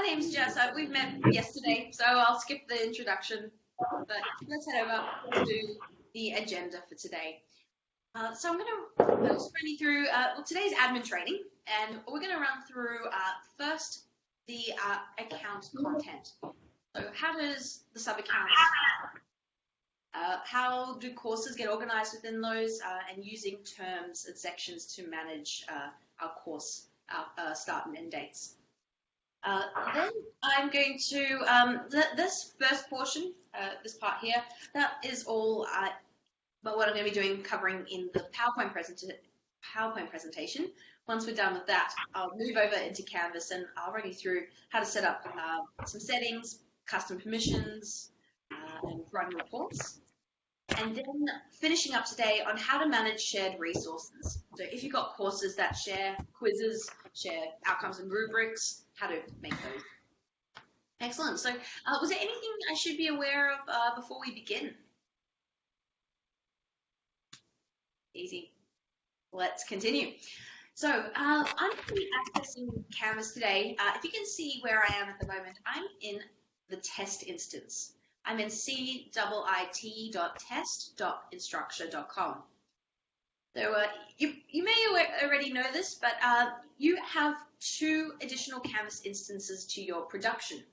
name's Jess. We've met yesterday, so I'll skip the introduction, but let's head over to the agenda for today. So I'm going to run you through today's admin training, and we're going to run through first the account content. So how does the sub-account, how do courses get organized within those, and using terms and sections to manage our course start and end dates. Then I'm going to, this first portion, this part here, that is all what I'm going to be doing, covering in the PowerPoint presentation. Once we're done with that, I'll move over into Canvas and I'll run you through how to set up some settings, custom permissions, and run reports. And then finishing up today on how to manage shared resources. So if you've got courses that share quizzes, share outcomes and rubrics, how to make those. Excellent. So was there anything I should be aware of before we begin? Easy. Let's continue. So I'm going to be accessing Canvas today. If you can see where I am at the moment, I'm in the test instance. I'm in CIIT.test.instructure.com. So you may already know this, but you have 2 additional Canvas instances to your production.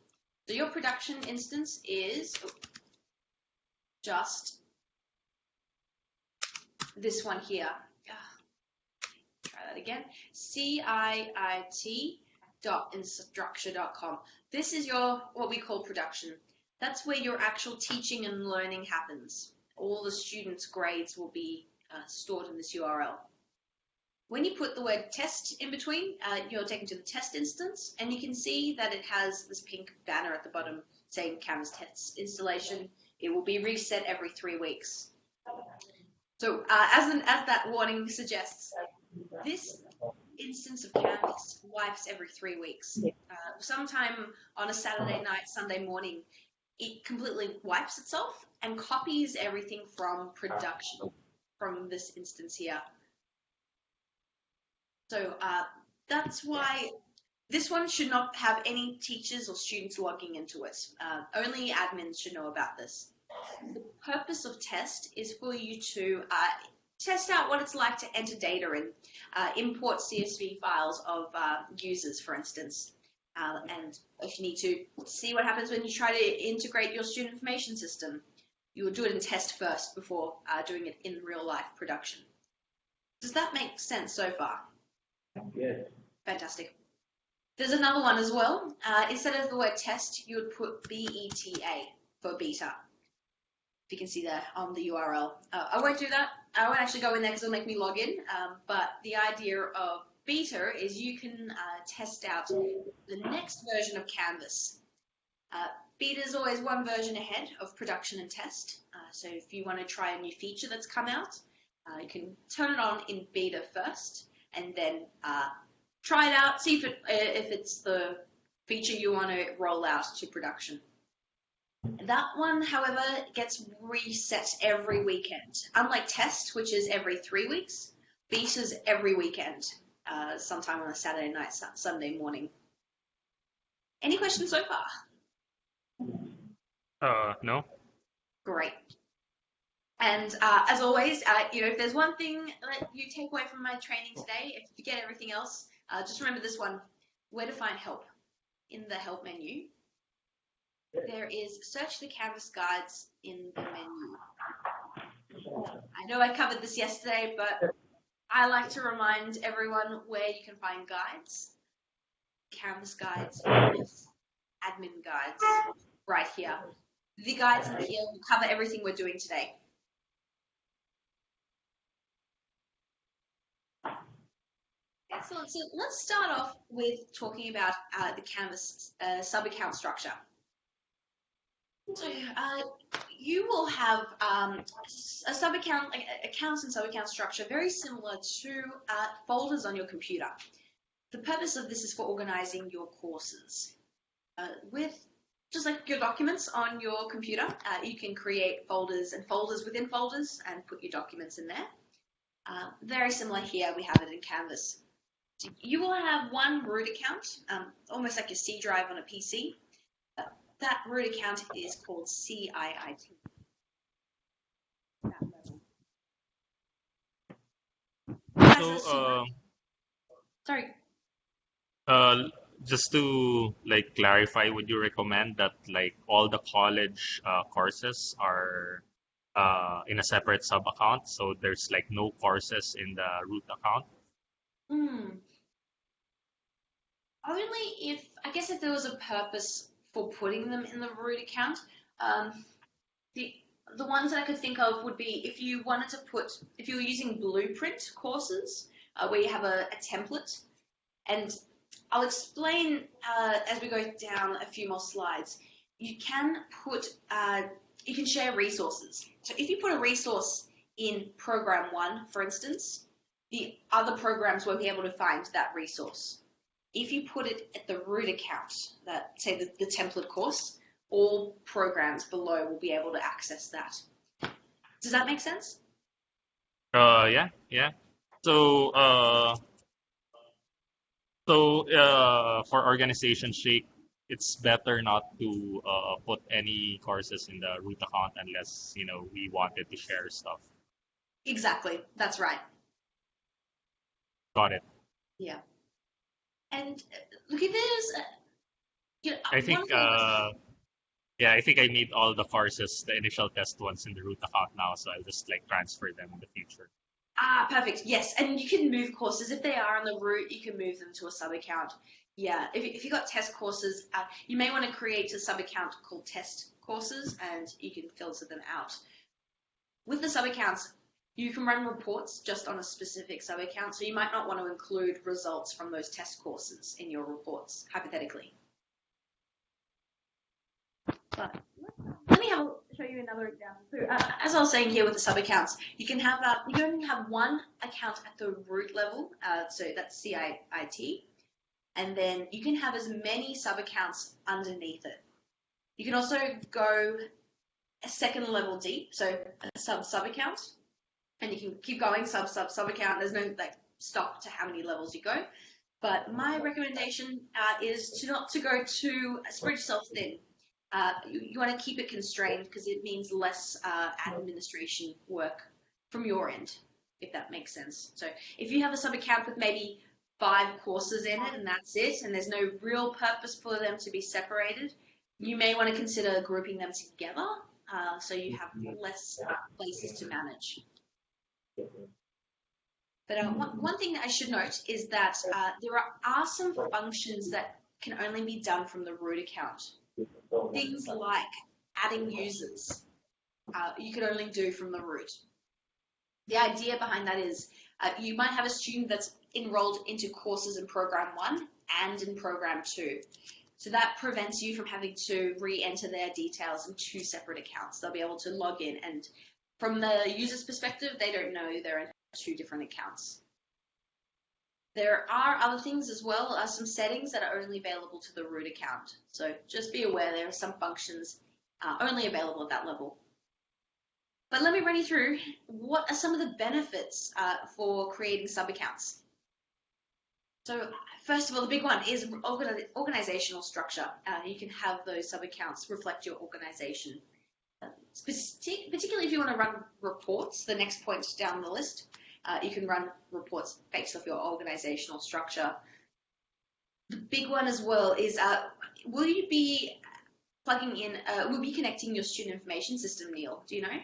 So your production instance is just this one here. Try that again. CIIT.instructure.com. This is your what we call production. That's where your actual teaching and learning happens. All the students' grades will be stored in this URL. When you put the word test in between, you're taken to the test instance, and you can see that it has this pink banner at the bottom saying Canvas test installation. It will be reset every 3 weeks. So as that warning suggests, this instance of Canvas wipes every 3 weeks. Sometime on a Saturday night, Sunday morning, it completely wipes itself and copies everything from production, from this instance here. So that's why this one should not have any teachers or students logging into it. Only admins should know about this. The purpose of test is for you to test out what it's like to enter data in, import CSV files of users, for instance. And if you need to see what happens when you try to integrate your student information system, you will do it in test first before doing it in real life production. Does that make sense so far? Yes. Fantastic. There's another one as well. Instead of the word test, you would put BETA for beta. If you can see there on the URL. I won't do that. I won't actually go in there because it'll make me log in. But the idea of beta is you can test out the next version of Canvas. Beta is always one version ahead of production and test. So if you want to try a new feature that's come out, you can turn it on in beta first and then try it out, see if it's the feature you want to roll out to production. That one, however, gets reset every weekend. Unlike test, which is every 3 weeks, beta's every weekend, sometime on a Saturday night, Sunday morning. Any questions so far? No. Great. And as always, if there's one thing that you take away from my training today, if you forget everything else, just remember this one: where to find help. In the help menu, there is search the Canvas guides in the menu. I know I covered this yesterday, but I like to remind everyone where you can find guides. Canvas guides, admin guides, right here. The guides in here will cover everything we're doing today. Excellent. So let's start off with talking about the Canvas sub-account structure. So you will have a sub-account, accounts and sub-account structure very similar to folders on your computer. The purpose of this is for organizing your courses. With just like your documents on your computer, you can create folders and folders within folders and put your documents in there. Very similar here, we have it in Canvas. You will have one root account, almost like a C drive on a PC. That root account is called CIIT. That level. As a So, sorry. uh, just to like clarify, would you recommend that like all the college courses are in a separate sub account? So there's like no courses in the root account? Hmm. Only if, I guess, if there was a purpose for putting them in the root account. Um, the the ones that I could think of would be if you wanted to put, if you were using blueprint courses, where you have a template, and I'll explain as we go down a few more slides. You can put, you can share resources. So if you put a resource in program one, for instance, the other programs won't be able to find that resource. If you put it at the root account, that say the template course, all programs below will be able to access that. Does that make sense? Yeah, yeah. So, for organization's sake, it's better not to put any courses in the root account unless, we wanted to share stuff. Exactly. That's right. Got it. Yeah. And look, if there's, I one think, thing. yeah, I think I made all the courses, the initial test ones in the root account now, so I'll just like transfer them in the future. Ah, perfect. Yes, and you can move courses if they are on the route. You can move them to a sub account. Yeah, if you got test courses, you may want to create a sub account called test courses, and you can filter them out. With the sub accounts, you can run reports just on a specific sub account, so you might not want to include results from those test courses in your reports, hypothetically. But let me show you another example. So, as I was saying here with the sub accounts, you can have you can only have one account at the root level, so that's CIIT, and then you can have as many sub accounts underneath it. You can also go a second level deep, so a sub account, and you can keep going sub account. There's no like stop to how many levels you go. But my recommendation is to not to go too spread yourself thin. You want to keep it constrained because it means less administration work from your end, if that makes sense. So if you have a sub account with maybe 5 courses in it and that's it, and there's no real purpose for them to be separated, you may want to consider grouping them together so you have less places to manage. But one thing that I should note is that there are some functions that can only be done from the root account. Things like adding users, you can only do from the root. The idea behind that is you might have a student that's enrolled into courses in program 1 and in program 2. So that prevents you from having to re-enter their details in 2 separate accounts. They'll be able to log in, and from the user's perspective, they don't know they're in 2 different accounts. There are other things as well, some settings that are only available to the root account. So just be aware there are some functions only available at that level. But let me run you through what are some of the benefits for creating sub-accounts. So first of all, the big one is organizational structure. You can have those sub-accounts reflect your organization. Particularly if you want to run reports, the next point down the list, you can run reports based off your organizational structure. The big one as well is, will you be plugging in, will be connecting your student information system, Neil? Do you know?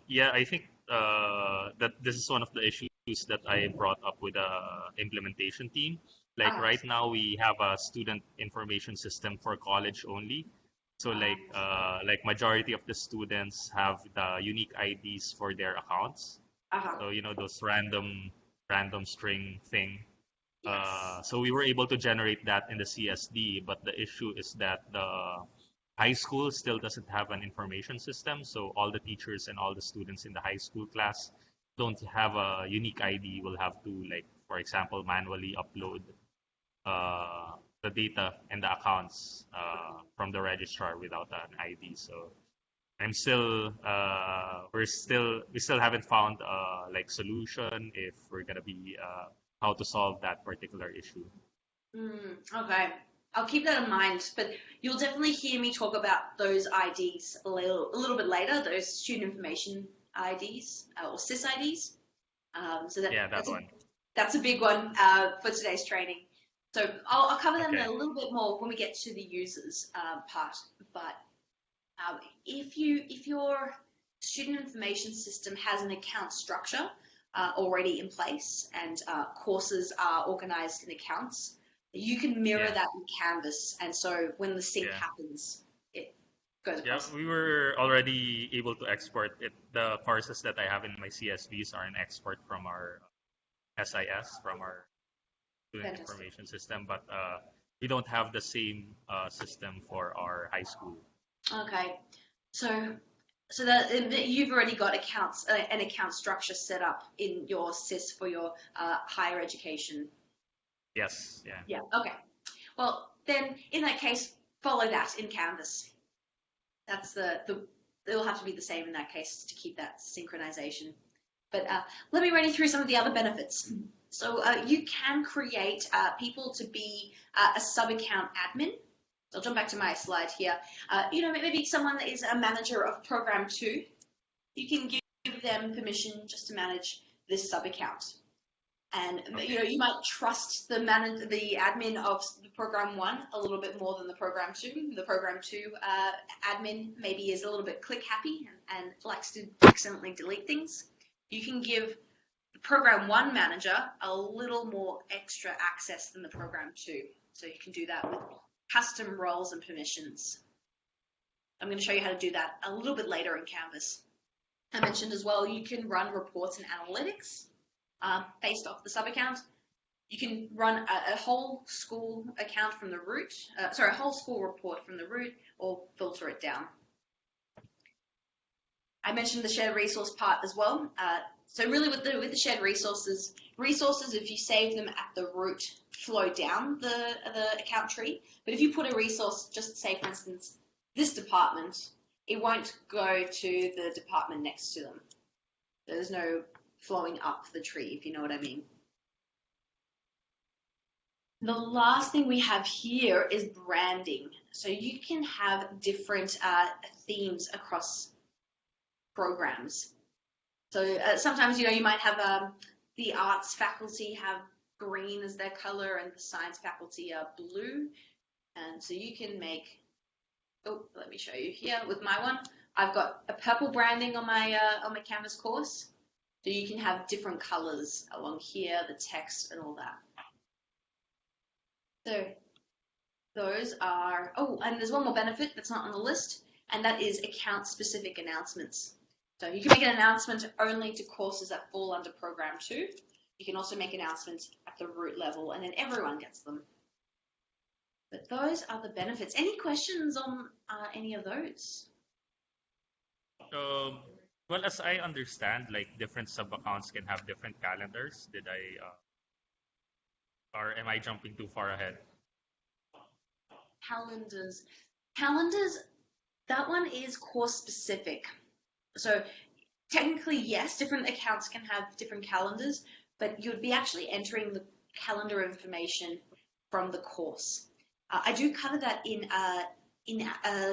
Yeah, I think that this is one of the issues that I brought up with the implementation team. Like Ah, right now, we have a student information system for college only. So like majority of the students have the unique IDs for their accounts. uh-huh. So those random string thing. Yes. So we were able to generate that in the CSD, but the issue is that the high school still doesn't have an information system. So all the teachers and all the students in the high school class don't have a unique ID. Will have to, like, for example, manually upload the data and the accounts from the registrar without an ID. So I'm still we still haven't found like solution if we're gonna be how to solve that particular issue. Okay. I'll keep that in mind, but you'll definitely hear me talk about those IDs a little bit later, those student information IDs or CIS IDs. So Yeah, that one. that's a big one for today's training. So I'll cover them Okay. a little bit more when we get to the users part. But if your student information system has an account structure already in place and courses are organized in accounts, you can mirror Yeah. that in Canvas. And so when the sync Yeah. happens, it goes Yeah, across. we were already able to export it. The courses that I have in my CSVs are an export from our SIS, from our student Fantastic. information system, but we don't have the same system for our high school. Okay. So that you've already got an account structure set up in your CIS for your higher education. Yes, yeah. Yeah. Okay. Well, then in that case, follow that in Canvas. That's it'll have to be the same in that case to keep that synchronization. But let me run you through some of the other benefits. So you can create people to be a sub-account admin. I'll jump back to my slide here. Maybe someone that is a manager of program 2. You can give them permission just to manage this sub-account. And Okay. you might trust the admin of the program 1 a little bit more than the program 2. The program 2 admin maybe is a little bit click happy and likes to accidentally delete things. You can give the program 1 manager a little more extra access than the program 2. So you can do that with custom roles and permissions. I'm going to show you how to do that a little bit later in Canvas. I mentioned as well, you can run reports and analytics based off the sub-account. You can run a whole school account from the root, a whole school report from the root, or filter it down. I mentioned the shared resource part as well. So really with the shared resources, if you save them at the root, flow down the account tree. But if you put a resource, just say for instance, this department, it won't go to the department next to them. There's no flowing up the tree, if you know what I mean. The last thing we have here is branding. So you can have different themes across programs. So sometimes, you might have the arts faculty have green as their color and the science faculty are blue. And so you can make, let me show you here with my one. I've got a purple branding on my Canvas course. So you can have different colors along here, the text and all that. So those are, and there's one more benefit that's not on the list, and that is account-specific announcements. So you can make an announcement only to courses that fall under Program 2. You can also make announcements at the root level, and then everyone gets them. But those are the benefits. Any questions on any of those? Well, as I understand, like different sub-accounts can have different calendars. Or am I jumping too far ahead? Calendars, that one is course specific. So technically, yes, different accounts can have different calendars, but you'd be actually entering the calendar information from the course. I do cover that in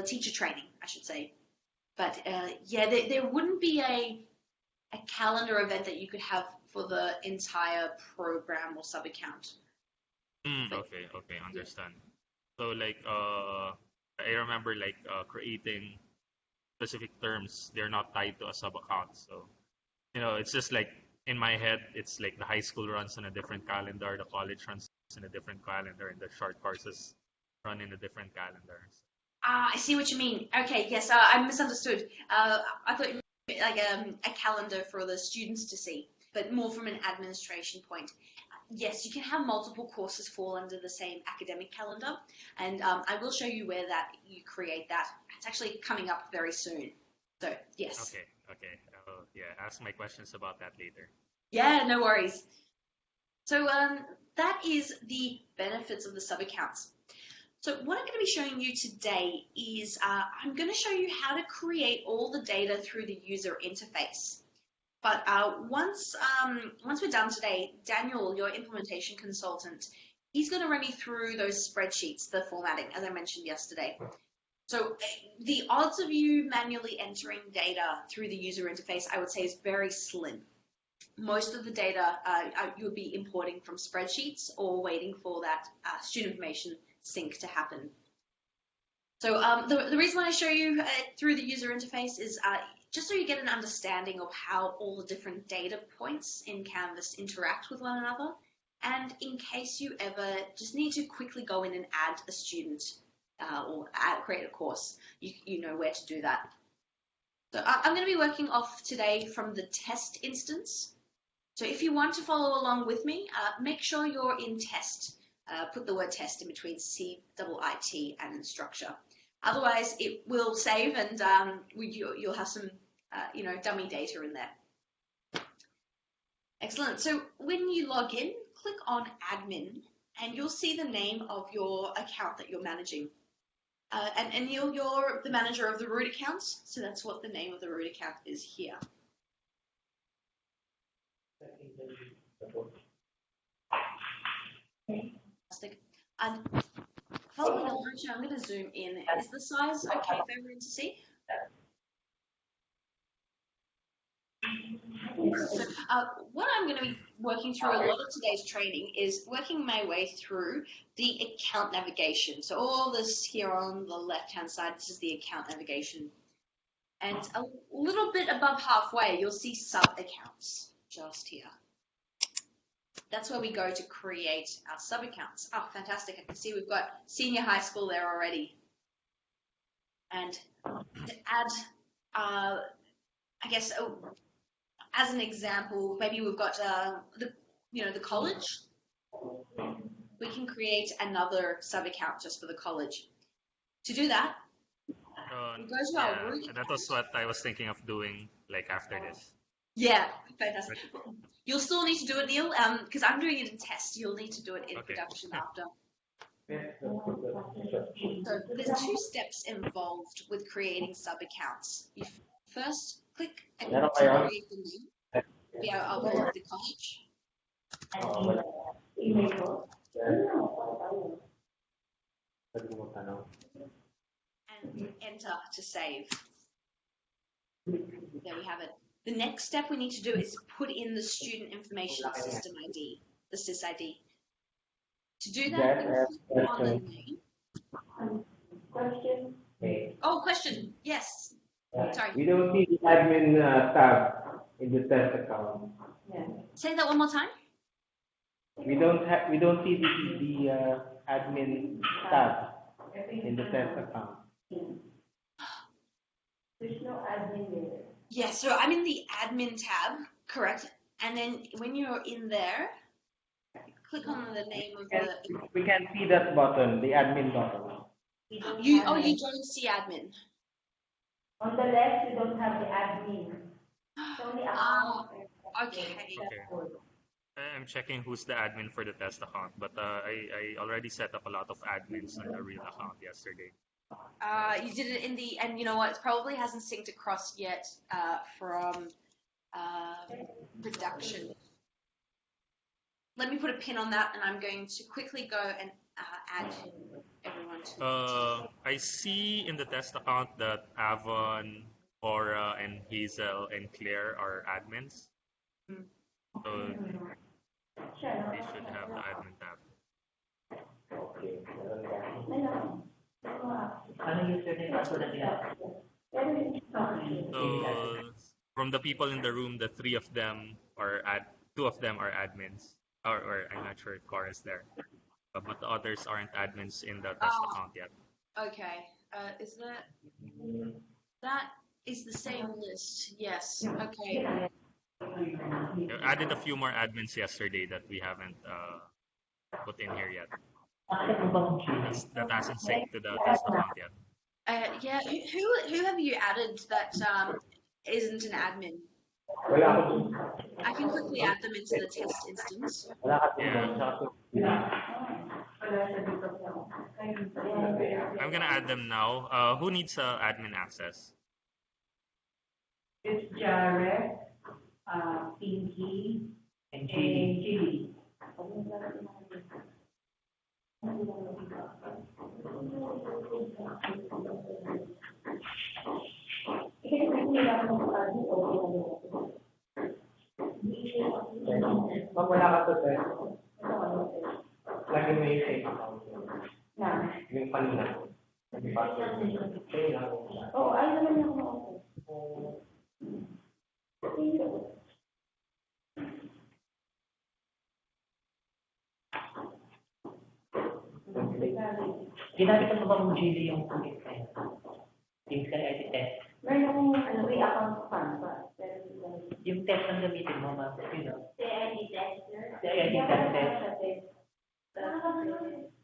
teacher training, I should say. But yeah, there wouldn't be a calendar event that you could have for the entire program or sub-account. Okay, understand. So like I remember like creating specific terms. They're not tied to a sub account. So it's just like in my head, it's like the high school runs on a different calendar, the college runs in a different calendar, and the short courses run in a different calendar. I see what you mean. Okay, yes, I misunderstood. I thought you meant like a calendar for the students to see, but more from an administration point. Yes, you can have multiple courses fall under the same academic calendar, and I will show you where you create that. It's actually coming up very soon. So, yes. Okay. Yeah, ask my questions about that later. Yeah, no worries. So that is the benefits of the sub-accounts. So what I'm going to be showing you today is I'm going to show you how to create all the data through the user interface. But once we're done today, Daniel, your implementation consultant, he's going to run you through those spreadsheets, the formatting, as I mentioned yesterday. So the odds of you manually entering data through the user interface, I would say, is very slim. Most of the data you'll be importing from spreadsheets or waiting for that student information sync to happen. So the reason why I show you through the user interface is just so you get an understanding of how all the different data points in Canvas interact with one another. And in case you ever just need to quickly go in and add a student or create a course, you know where to do that. So I'm going to be working off today from the test instance. So if you want to follow along with me, make sure you're in test. Put the word test in between CIIT and structure. Otherwise, it will save and you'll have some, dummy data in there. Excellent. So when you log in, click on admin and you'll see the name of your account that you're managing. And you're the manager of the root accounts. So that's what the name of the root account is here. Fantastic. And following along, I'm going to zoom in. Is the size okay for everyone to see? So what I'm going to be working through a lot of today's training is working my way through the account navigation. So all this here on the left-hand side, this is the account navigation. And a little bit above halfway, you'll see sub-accounts just here. That's where we go to create our sub-accounts. Oh, fantastic. I can see we've got senior high school there already. And to add, I guess, as an example, maybe we've got the college. We can create another sub-account just for the college. To do that, we go to our root account. That was what I was thinking of doing, like after this. Yeah, fantastic. You'll still need to do it, Neil, because I'm doing it in test. You'll need to do it in production after. So there's 2 steps involved with creating sub-accounts. You first click and create the name. Yeah, I'll call it the college. And enter to save. There we have it. The next step we need to do is put in the student information system ID, the SysID. To do that, we click on the name. Question. Oh, question. Yes. Sorry. We don't see the admin tab in the test account. Yeah. Say that one more time. We don't see the admin tab in the test account. There's no admin there. Yeah, so I'm in the admin tab, correct? And then when you're in there, click on the name of the. We can see that button, the admin button. You don't see admin. On the left, you don't have the admin. It's only account. Okay. I'm checking who's the admin for the test account, but I already set up a lot of admins on the real account yesterday. You did it in the, and you know what, it probably hasn't synced across yet from production. Let me put a pin on that, and I'm going to quickly go and add everyone to I see in the test account that Avon, Aura, and Hazel and Claire are admins. So they should have the admin tab. So from the people in the room, the 3 of them are 2 of them are admins, or I'm not sure if Cora is there, but the others aren't admins in the test account yet. Okay. Is that is the same list? Yes. Okay. I added a few more admins yesterday that we haven't put in here yet. That hasn't synced to the test account yet. Yeah. Who have you added that isn't an admin? I can quickly add them into the test instance. Yeah. I'm gonna add them now. Who needs admin access? It's Jared, Pinky, And and Chili. Chili. Pag wala ka to, sir, lagi mo yung safe account. Yung kanina. Yung password. Sa'yo lang. Oo, ayun naman yung ako. Ginamit mo ba mong Chili yung CIIT test? Meron akong account pa. Yung test ang gamitin mo, ma'am, CIIT tester. CIIT test.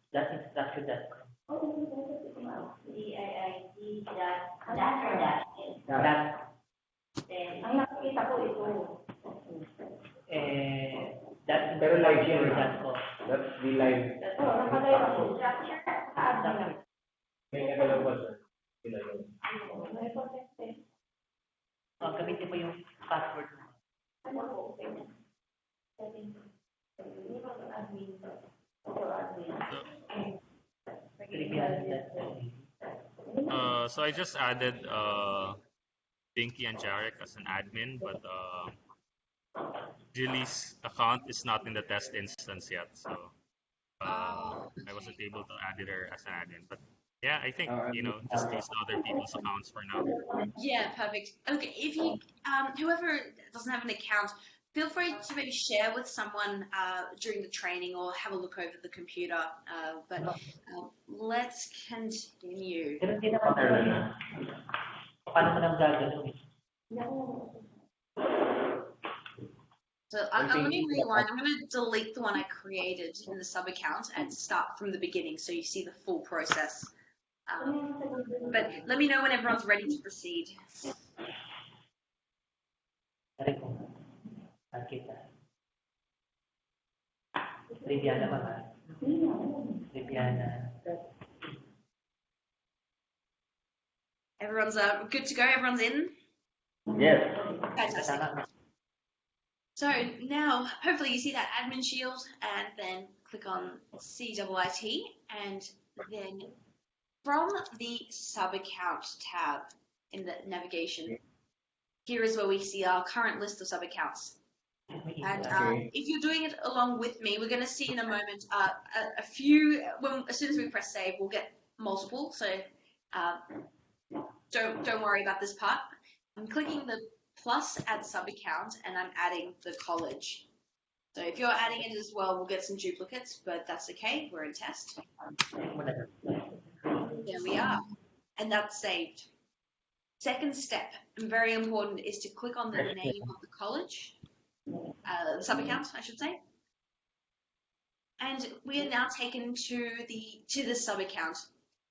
That's instruction.com. CIIT That, ang nakikita ko ito. that's Pero live yun. instruction.com. That's the live. Oo, nakalagay ako. Structure. May ano ba, sir? Sila yun. Gamitin mo yung password mo. So I just added Pinky and Jarek as an admin, but Jilly's account is not in the test instance yet, so I wasn't able to add her as an admin. But yeah, I think just use other people's accounts for now. Yeah, perfect. Okay, if you whoever doesn't have an account, feel free to maybe share with someone during the training or have a look over the computer. But let's continue. Ganun din naman sir. Paano mo nang gagawin? So let me rewind. I'm going to delete the one I created in the sub account and start from the beginning so you see the full process. But let me know when everyone's ready to proceed. Sorry po. Kita. Liviana ba ba? Liviana. Everyone's good to go? Everyone's in? Yes. Fantastic. So now, hopefully you see that admin shield and then click on CIIT and then from the sub account tab in the navigation, here is where we see our current list of sub accounts. And if you're doing it along with me, we're going to see in a moment a few, as soon as we press save, we'll get multiple. So don't worry about this part. I'm clicking the plus add sub account and I'm adding the college. So if you're adding it as well, we'll get some duplicates, but that's okay. We're in test. There we are. And that's saved. Second step, and very important, is to click on the name of the college, the sub account, I should say. And we are now taken to the sub account.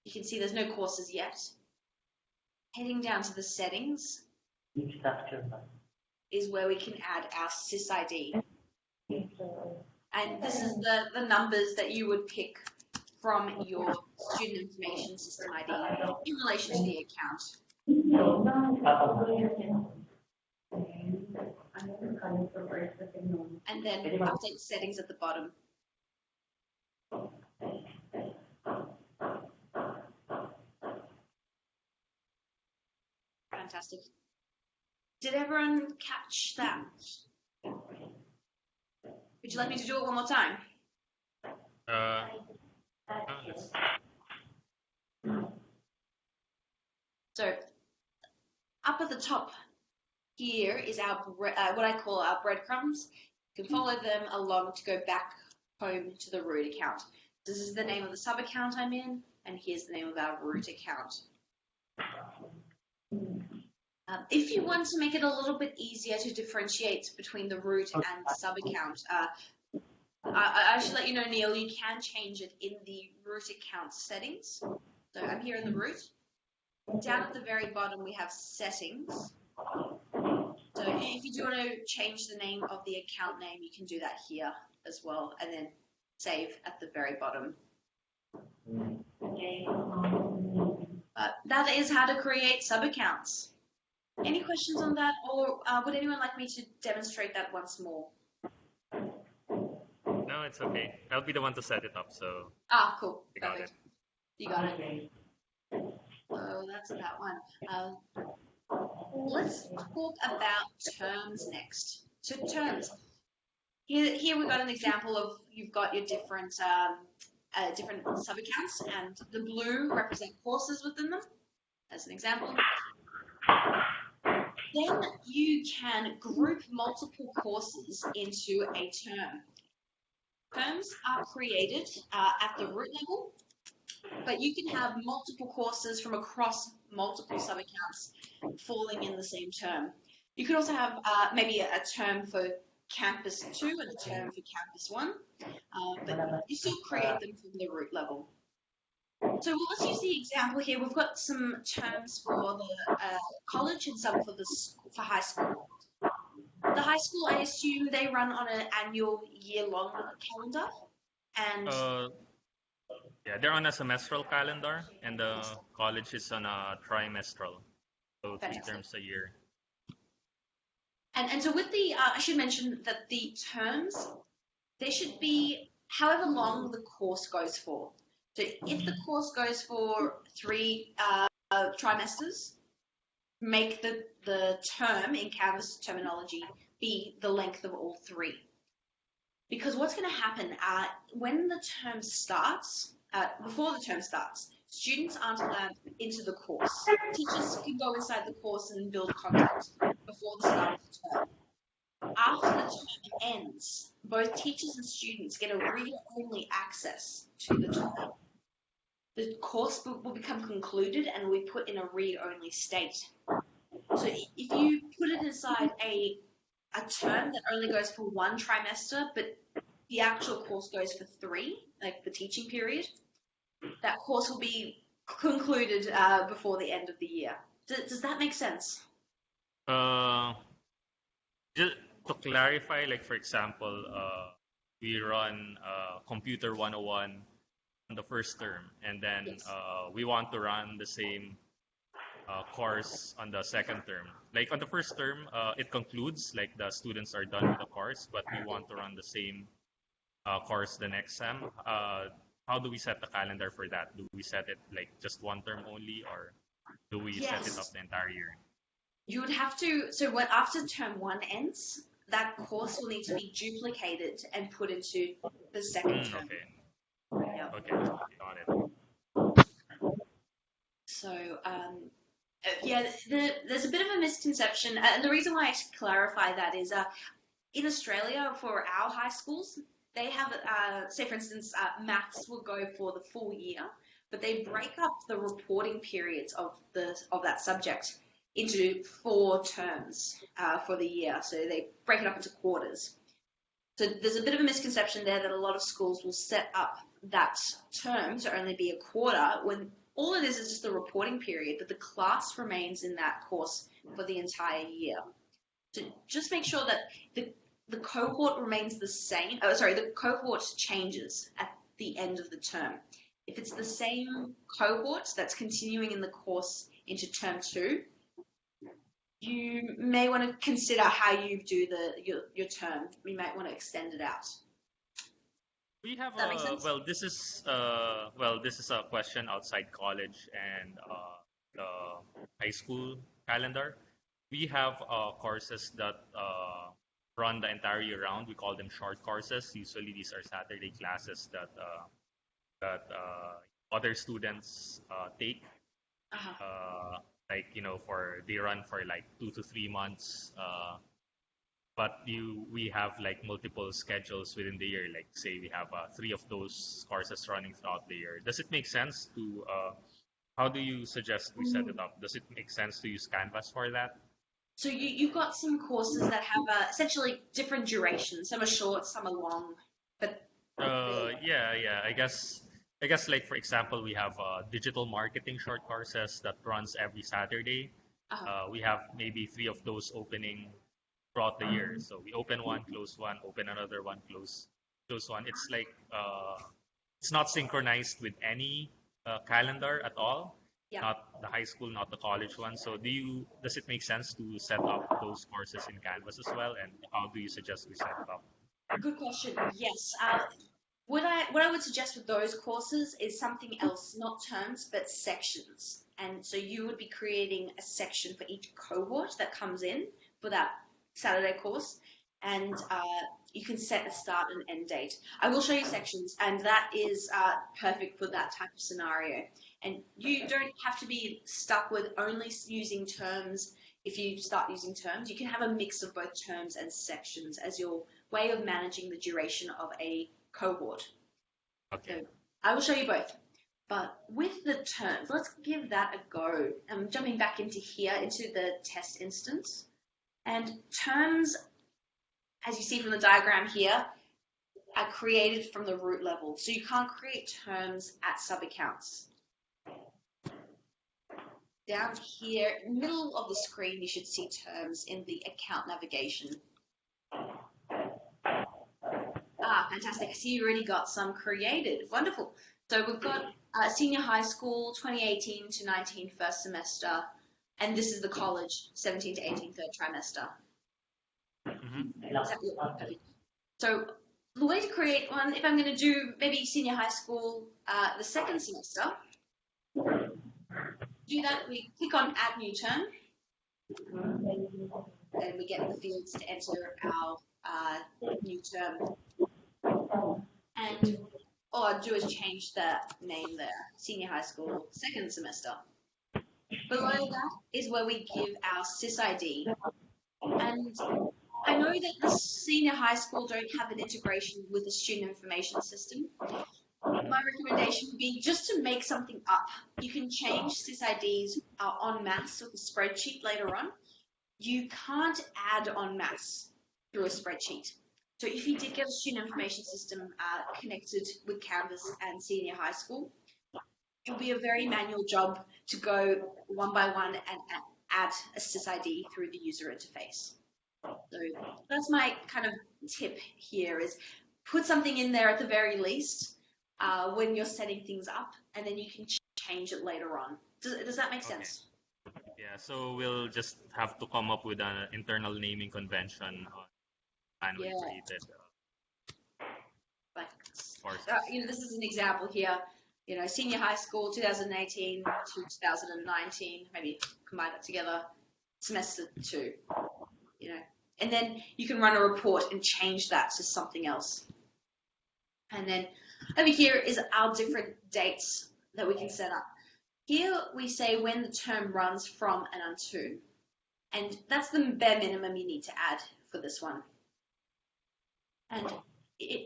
You can see there's no courses yet. Heading down to the settings is where we can add our CIIT. And this is the numbers that you would pick from your student information system ID in relation to the account. And then update settings at the bottom. Fantastic. Did everyone catch that? Would you like me to do it one more time? Yes. So up at the top here is our what I call our breadcrumbs. You can follow them along to go back home to the root account. This is the name of the sub account I'm in, and here's the name of our root account. If you want to make it a little bit easier to differentiate between the root and the sub account, I should let you know, Neil, you can change it in the root account settings. So I'm here in the root. Down at the very bottom, we have settings. So if you do want to change the name of the account name, you can do that here as well, and then save at the very bottom. But that is how to create sub accounts. Any questions on that, or would anyone like me to demonstrate that once more? No, it's okay. I'll be the one to set it up, so Cool. you got Perfect. it. You got it. Okay. So that's that one. Let's talk about terms next. So terms. Here we've got an example of you've got your different different sub-accounts, and the blue represent courses within them, as an example. Then you can group multiple courses into a term. Terms are created at the root level, but you can have multiple courses from across multiple sub-accounts falling in the same term. You could also have maybe a term for Campus 2 and a term for Campus 1, but you still create them from the root level. So let's use the example here. We've got some terms for the college and some for high school. The high school, I assume they run on an annual year-long calendar, and Yeah, they're on a semestral calendar, and the college is on a trimestral, so 3 Fantastic. terms a year. And so with the, I should mention that the terms, they should be however long the course goes for. So if the course goes for 3 trimesters, make the term in Canvas terminology be the length of all 3. Because what's going to happen when the term starts, before the term starts, students aren't allowed into the course. Teachers can go inside the course and build content before the start of the term. After the term ends, both teachers and students get a read-only access to the term. The course will become concluded and will be put in a read-only state. So if you put it inside a term that only goes for 1 trimester, but the actual course goes for 3, like the teaching period, that course will be concluded before the end of the year. Does that make sense? Just to clarify, like for example, we run Computer 101 on the first term, and then Yes. We want to run the same course on the second term. Like on the first term, it concludes, like the students are done with the course, but we want to run the same course the next sem. How do we set the calendar for that? Do we set it like just 1 term only, or do we set it Yes. up the entire year? You would have to, so after term 1 ends, that course will need to be duplicated and put into the second term. Okay. Yeah. Okay, got it. So, yeah, there's a bit of a misconception, and the reason why I clarify that is in Australia, for our high schools, they have, say for instance, maths will go for the full year, but they break up the reporting periods of that subject into 4 terms for the year. So they break it up into quarters. So there's a bit of a misconception there that a lot of schools will set up that term to only be a quarter when all it is just the reporting period, but the class remains in that course for the entire year. So just make sure that the cohort remains the same. The cohort changes at the end of the term. If it's the same cohort that's continuing in the course into term 2, you may want to consider how you do your term. You might want to extend it out. We have That makes sense? this is a question outside college and the high school calendar. We have courses that run the entire year round. We call them short courses. Usually these are Saturday classes that other students take. Uh-huh. Like they run for like 2 to 3 months. But we have like multiple schedules within the year. Like say we have 3 of those courses running throughout the year. Does it make sense to? How do you suggest we set it up? Does it make sense to use Canvas for that? So you've got some courses that have essentially different durations. Some are short, some are long. But Yeah. I guess like for example, we have digital marketing short courses that runs every Saturday. We have maybe 3 of those opening throughout the year. So we open one, close one, open another one, close one. It's like it's not synchronized with any calendar at all. Yeah. not the high school, not the college one. So does it make sense to set up those courses in Canvas as well? And how do you suggest we set it up? Good question. Yes. What I would suggest with those courses is something else, not terms, but sections. And so you would be creating a section for each cohort that comes in for that Saturday course, and you can set a start and end date. I will show you sections, and that is perfect for that type of scenario. And you don't have to be stuck with only using terms. If you start using terms, you can have a mix of both terms and sections as your way of managing the duration of a cohort. Okay. So I will show you both. But with the terms, let's give that a go. I'm jumping back into here, into the test instance. And terms, as you see from the diagram here, are created from the root level. So you can't create terms at sub-accounts. Down here, in the middle of the screen, you should see terms in the account navigation. Fantastic. I see you already got some created. Wonderful. So we've got senior high school, 2018 to 19 first semester, and this is the college, 17 to 18 third trimester. So the way to create one, if I'm going to do maybe senior high school, the second semester, do that, we click on add new term, and we get the fields to enter our new term. And all I do is change the name there, senior high school, second semester. Below that is where we give our CIIT. And I know that the senior high school don't have an integration with the student information system. My recommendation would be just to make something up. You can change CIITs en masse with a spreadsheet later on. You can't add en masse through a spreadsheet. So if you did get a student information system connected with Canvas and senior high school, it'll be a very manual job to go one by one and add a CIIT through the user interface. So that's my kind of tip here is put something in there at the very least when you're setting things up, and then you can change it later on. Does that make sense? Yeah, so we'll just have to come up with an internal naming convention manually created courses. This is an example here. Senior high school, 2018 to 2019, maybe combine that together, semester 2, and then you can run a report and change that to something else. And then over here is our different dates that we can set up. Here we say when the term runs from and unto, and that's the bare minimum you need to add for this one. And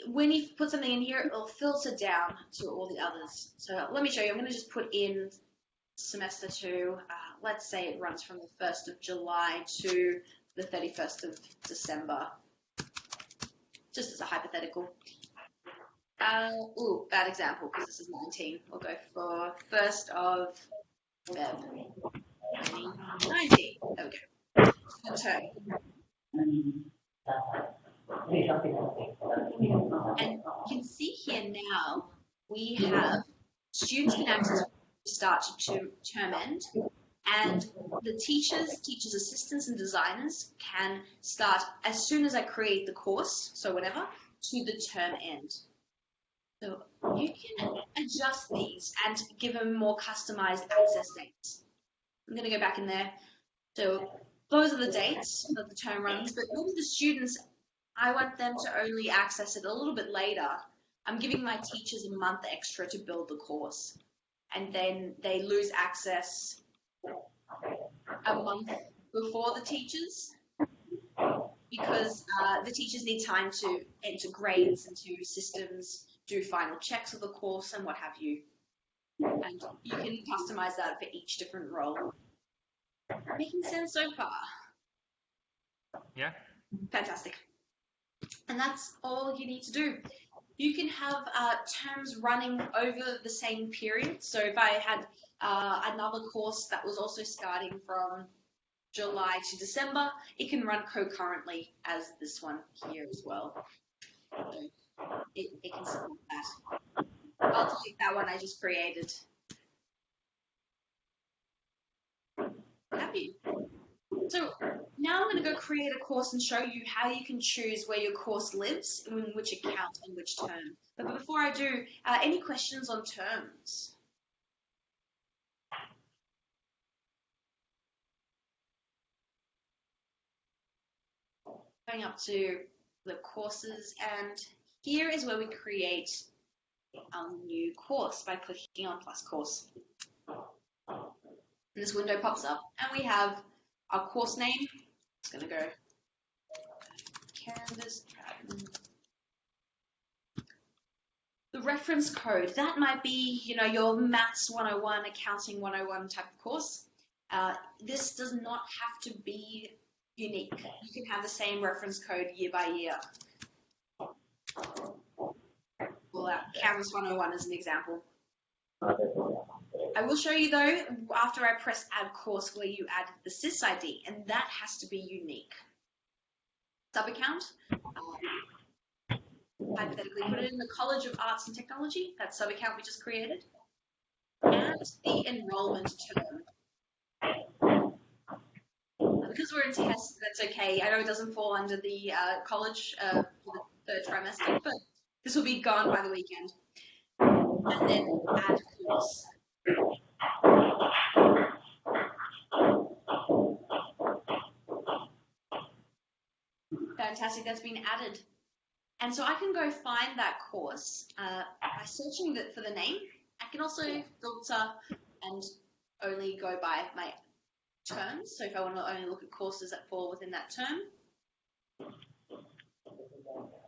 when you put something in here, it'll filter down to all the others. So let me show you. I'm going to just put in semester 2. Let's say it runs from the 1st of July to the 31st of December, just as a hypothetical. Bad example because this is 19. We'll go for 1st of Feb 2019. There we go. Term. And you can see here now we have students can access start to term end, and the teachers, assistants, and designers can start as soon as I create the course, so whenever, to the term end. So you can adjust these and give them more customized access dates. I'm going to go back in there. So those are the dates that the term runs, but maybe the students, I want them to only access it a little bit later. I'm giving my teachers a month extra to build the course, and then they lose access a month before the teachers because the teachers need time to enter grades into systems, do final checks of the course, and what have you. And you can customize that for each different role. Making sense so far? Yeah. Fantastic. And that's all you need to do. You can have terms running over the same period. So if I had another course that was also starting from July to December, it can run concurrently as this one here as well. So it can support that. I'll delete that one I just created. Have you? So now I'm going to go create a course and show you how you can choose where your course lives, in which account and which term. But before I do, any questions on terms? Going up to the courses, and here is where we create our new course by clicking on plus course. And this window pops up, and we have our course name. It's going to go Canvas. The reference code, that might be, your Maths 101, Accounting 101 type of course. This does not have to be unique. You can have the same reference code year by year. Pull out Canvas 101 as an example. I will show you though, after I press add course, where you add the CIIT, and that has to be unique. Sub-account, hypothetically put it in the College of Arts and Technology, that sub-account we just created, and the enrollment term. Because we're in tests, that's okay. I know it doesn't fall under the college for the third trimester, but this will be gone by the weekend. And then add course. Fantastic, that's been added. And so I can go find that course by searching for the name. I can also filter and only go by my terms. So if I want to only look at courses that fall within that term.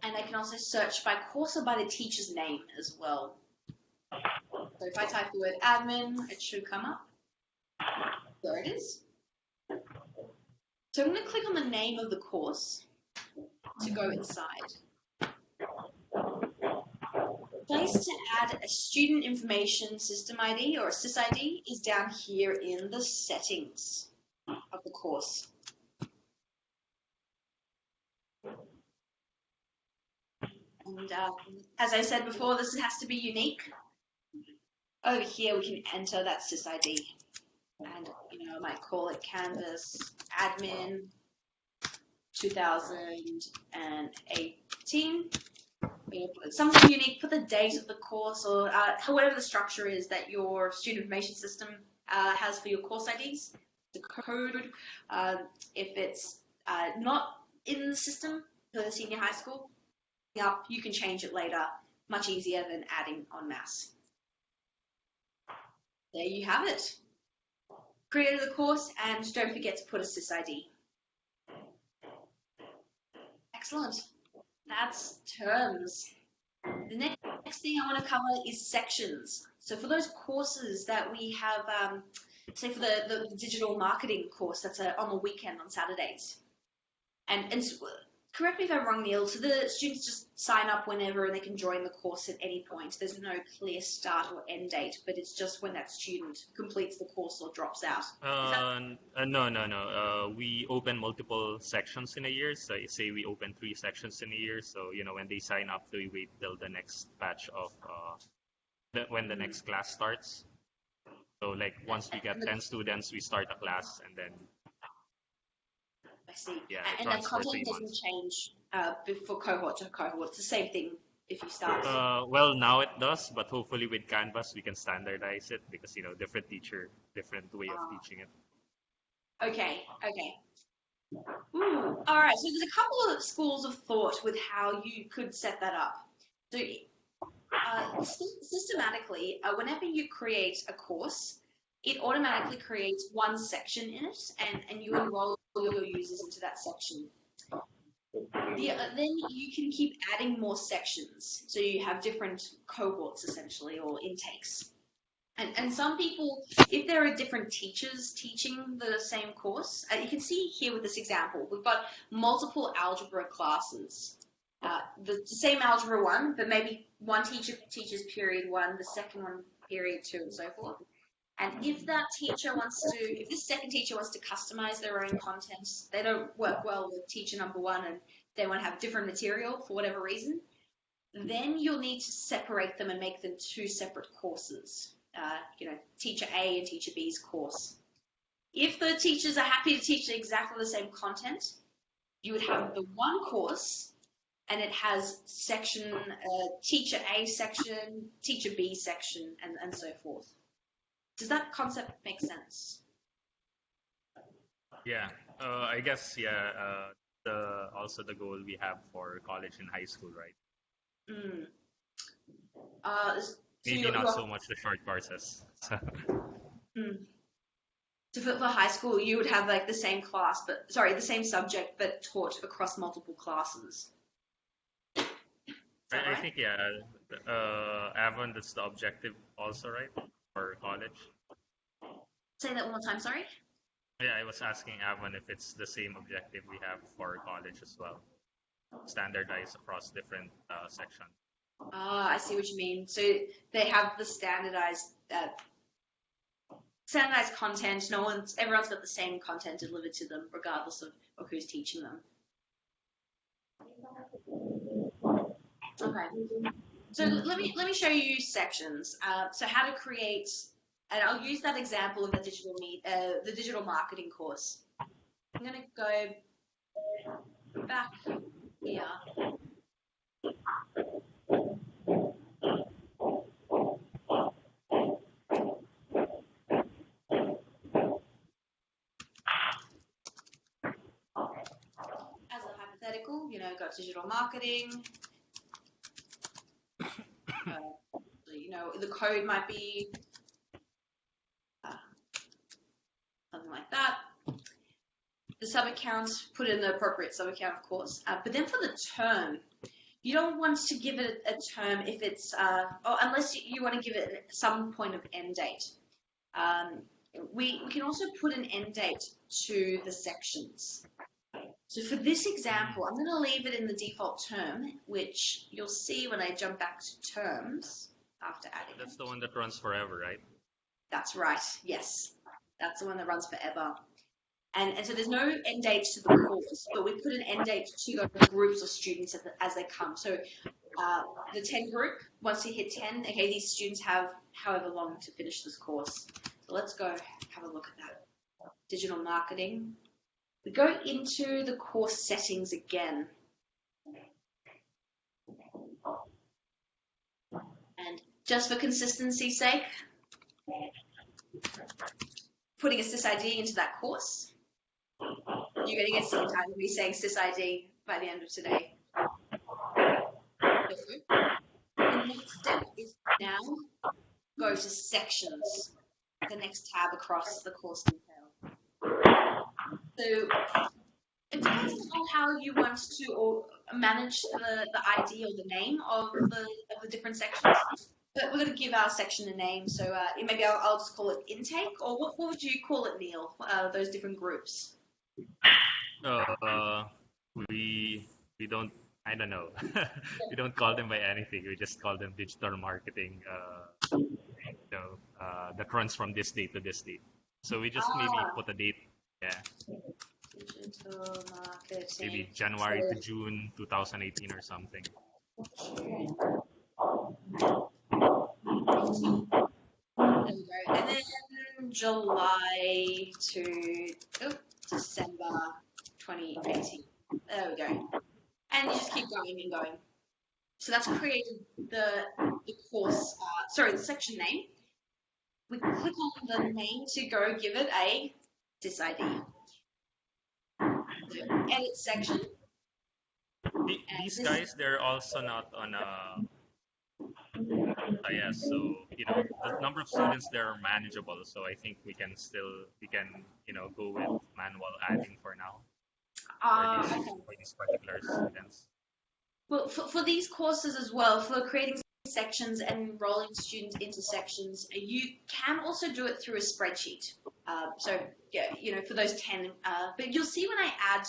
And I can also search by course or by the teacher's name as well. So if I type the word admin, it should come up. There it is. So I'm going to click on the name of the course to go inside. Place to add a student information system ID or a CISID is down here in the settings of the course. And as I said before, this has to be unique. Over here, we can enter that CISID. And, I might call it Canvas Admin 2018. Something unique, put the date of the course or whatever the structure is that your student information system has for your course IDs, the code. If it's not in the system for the senior high school, you can change it later, much easier than adding en masse. There you have it. Created the course, and don't forget to put a CISID. Excellent. That's terms. The next thing I want to cover is sections. So for those courses that we have, say for the digital marketing course, that's on the weekend on Saturdays. And correct me if I'm wrong, Neil, so the students just sign up whenever and they can join the course at any point. There's no clear start or end date, but it's just when that student completes the course or drops out. No. We open multiple sections in a year. So say we open 3 sections in a year. So, when they sign up, they wait till the next batch of when the next class starts. So like once we get 10 students, we start a class and then. I see. Yeah, and the content doesn't change for cohort to cohort. It's the same thing if you start. Well, now it does, but hopefully with Canvas we can standardize it because different teacher, different way of teaching it. Okay. All right. So there's a couple of schools of thought with how you could set that up. So systematically, whenever you create a course, it automatically creates one section in it, and you enroll your users into that section. Then you can keep adding more sections. So you have different cohorts, essentially, or intakes. And some people, if there are different teachers teaching the same course, you can see here with this example, we've got multiple algebra classes. The same algebra 1, but maybe one teacher teaches period 1, the second one period 2, and so forth. And if this second teacher wants to customize their own content, they don't work well with teacher number 1 and they want to have different material for whatever reason, then you'll need to separate them and make them 2 separate courses. Teacher A and teacher B's course. If the teachers are happy to teach exactly the same content, you would have the one course, and it has section, teacher A section, teacher B section, and so forth. Does that concept make sense? Yeah, I guess, also the goal we have for college and high school, right? Mm. So Maybe not so much the short courses. So, So for high school, you would have like the same class, the same subject, but taught across multiple classes. Is that I right? think, Avon, that's the objective also, right? For college. Say that one more time, sorry. Yeah, I was asking Avon if it's the same objective we have for college as well. Standardized across different sections. I see what you mean. So they have the standardized content. Everyone's got the same content delivered to them, regardless of who's teaching them. Okay. So let me show you sections. So how to create, and I'll use that example of the digital marketing course. I'm going to go back here. As a hypothetical, got digital marketing. The code might be something like that. The sub-account, put in the appropriate sub-account, of course. But then for the term, you don't want to give it a term if it's, unless you want to give it some point of end date. We can also put an end date to the sections. So for this example, I'm going to leave it in the default term, which you'll see when I jump back to terms after adding. That's the one that runs forever, right? That's right, yes. That's the one that runs forever. And so there's no end date to the course, but we put an end date to the groups of students as they come. So the 10 group, once you hit 10, okay, these students have however long to finish this course. So let's go have a look at that. Digital marketing. We go into the course settings again. And just for consistency's sake, putting a CIIT into that course. You're going to get sick and tired of me saying CIIT by the end of today. The next step is now go to sections, the next tab across the course detail. So it depends on how you want to manage the ID or the name of the different sections. But we're going to give our section a name, so maybe I'll just call it intake, or what would you call it, Neil? Those different groups. We don't. I don't know. We don't call them by anything. We just call them digital marketing. That runs from this date to this date. So we just maybe put a date. Yeah. Digital marketing. Maybe January to June 2018 or something. There we go. And then July to December 2018. There we go. And you just keep going and going. So that's created the course, the section name. We click on the name to go give it a CIIT. So edit section. These guys, they're also not on IS, so the number of students there are manageable. So I think we can go with manual adding for now. For these particular students. Well, for these courses as well, for creating sections and enrolling students into sections, you can also do it through a spreadsheet. For those 10, but you'll see when I add,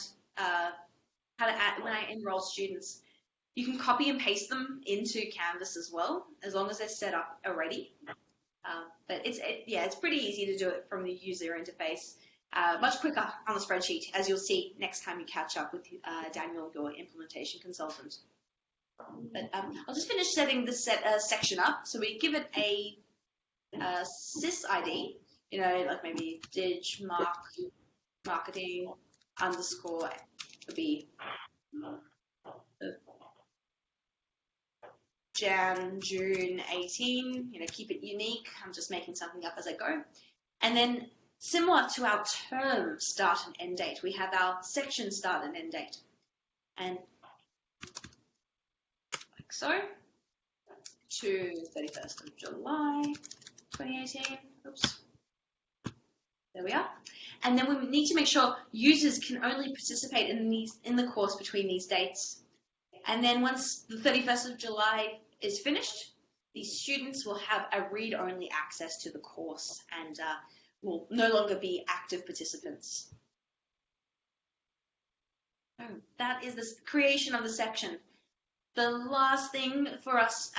when I enroll students, you can copy and paste them into Canvas as well, as long as they're set up already. But it's pretty easy to do it from the user interface. Much quicker on the spreadsheet, as you'll see next time you catch up with Daniel, your implementation consultant. But I'll just finish setting this section up. So we give it a sys ID. you know, like maybe marketing underscore would be Jan, June 18, you know, keep it unique. I'm just making something up as I go. And then similar to our term start and end date, we have our section start and end date. And like so, to 31st of July, 2018. Oops. There we are. And then we need to make sure users can only participate in the course between these dates. And then once the 31st of July is finished, these students will have a read-only access to the course and will no longer be active participants. So that is the creation of the section. The last thing for us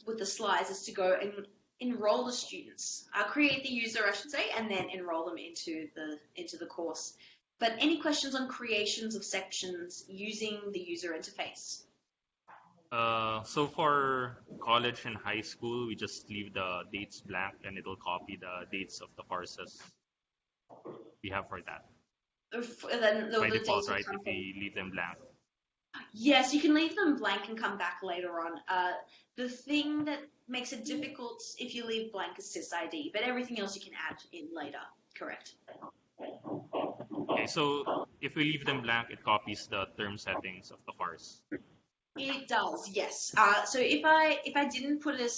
with the slides is to go and enroll the students, create the user, I should say, and then enroll them into the course. But any questions on creations of sections using the user interface? So for college and high school, we just leave the dates blank and it'll copy the dates of the courses we have for that. Then By the default, dates will right, come if we leave them blank. Yes, you can leave them blank and come back later on. The thing that makes it difficult if you leave blank is CIIT, but everything else you can add in later, correct? Okay, so if we leave them blank, it copies the term settings of the course. It does, yes. So if I didn't put a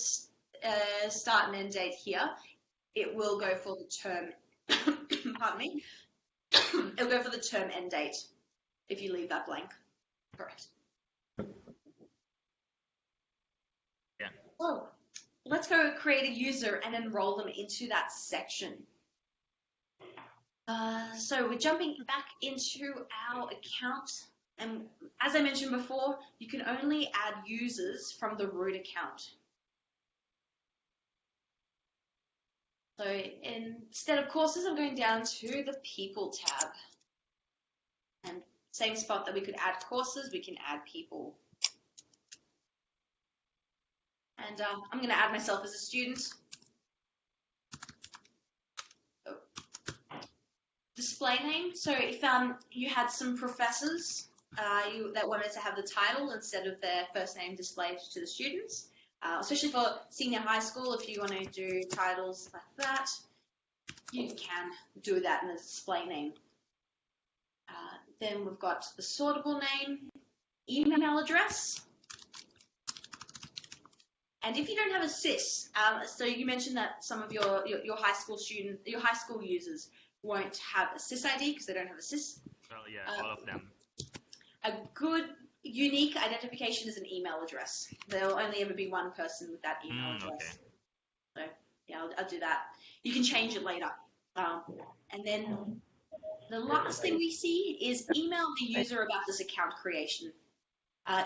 start and end date here, it will go for the term, pardon me, it'll go for the term end date if you leave that blank. Correct. Yeah. So let's go create a user and enroll them into that section. So we're jumping back into our account. And as I mentioned before, you can only add users from the root account. So instead of courses, I'm going down to the people tab. And same spot that we could add courses, we can add people. And I'm going to add myself as a student. Oh. Display name. So if you had some professors that wanted to have the title instead of their first name displayed to the students, especially for senior high school, if you want to do titles like that, you can do that in the display name. Then we've got the sortable name, email address, and if you don't have a CIS, so you mentioned that some of your high school users won't have a CIS ID because they don't have a CIS. Well, yeah, all of them. A good unique identification is an email address. There'll only ever be one person with that email address. Okay. So yeah, I'll do that. You can change it later. And then the last thing we see is email the user about this account creation.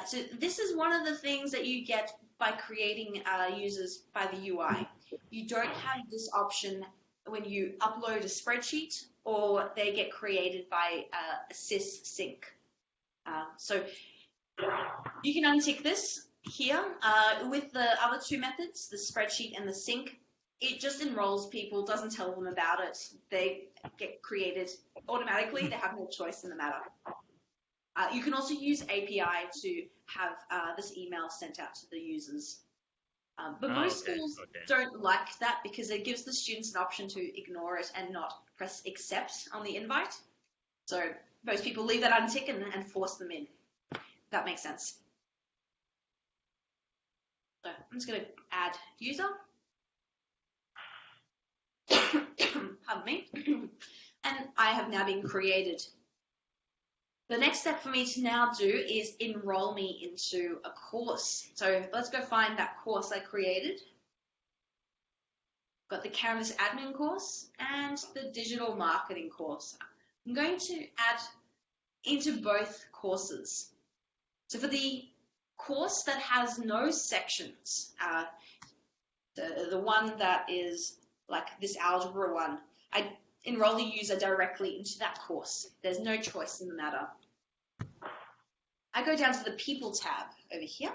So this is one of the things that you get by creating users by the UI. You don't have this option when you upload a spreadsheet or they get created by a CIS sync. So you can untick this here with the other two methods, the spreadsheet and the sync. It just enrolls people, doesn't tell them about it. They get created automatically. They have no choice in the matter. You can also use API to have this email sent out to the users. But most schools don't like that because it gives the students an option to ignore it and not press accept on the invite. So most people leave that untick and force them in. That makes sense. So I'm just going to add user. Pardon me. And I have now been created. The next step for me to now do is enroll me into a course. So let's go find that course I created. Got the Canvas admin course and the digital marketing course. I'm going to add into both courses. So for the course that has no sections, the one that is like this algebra one, I enroll the user directly into that course. There's no choice in the matter. I go down to the people tab over here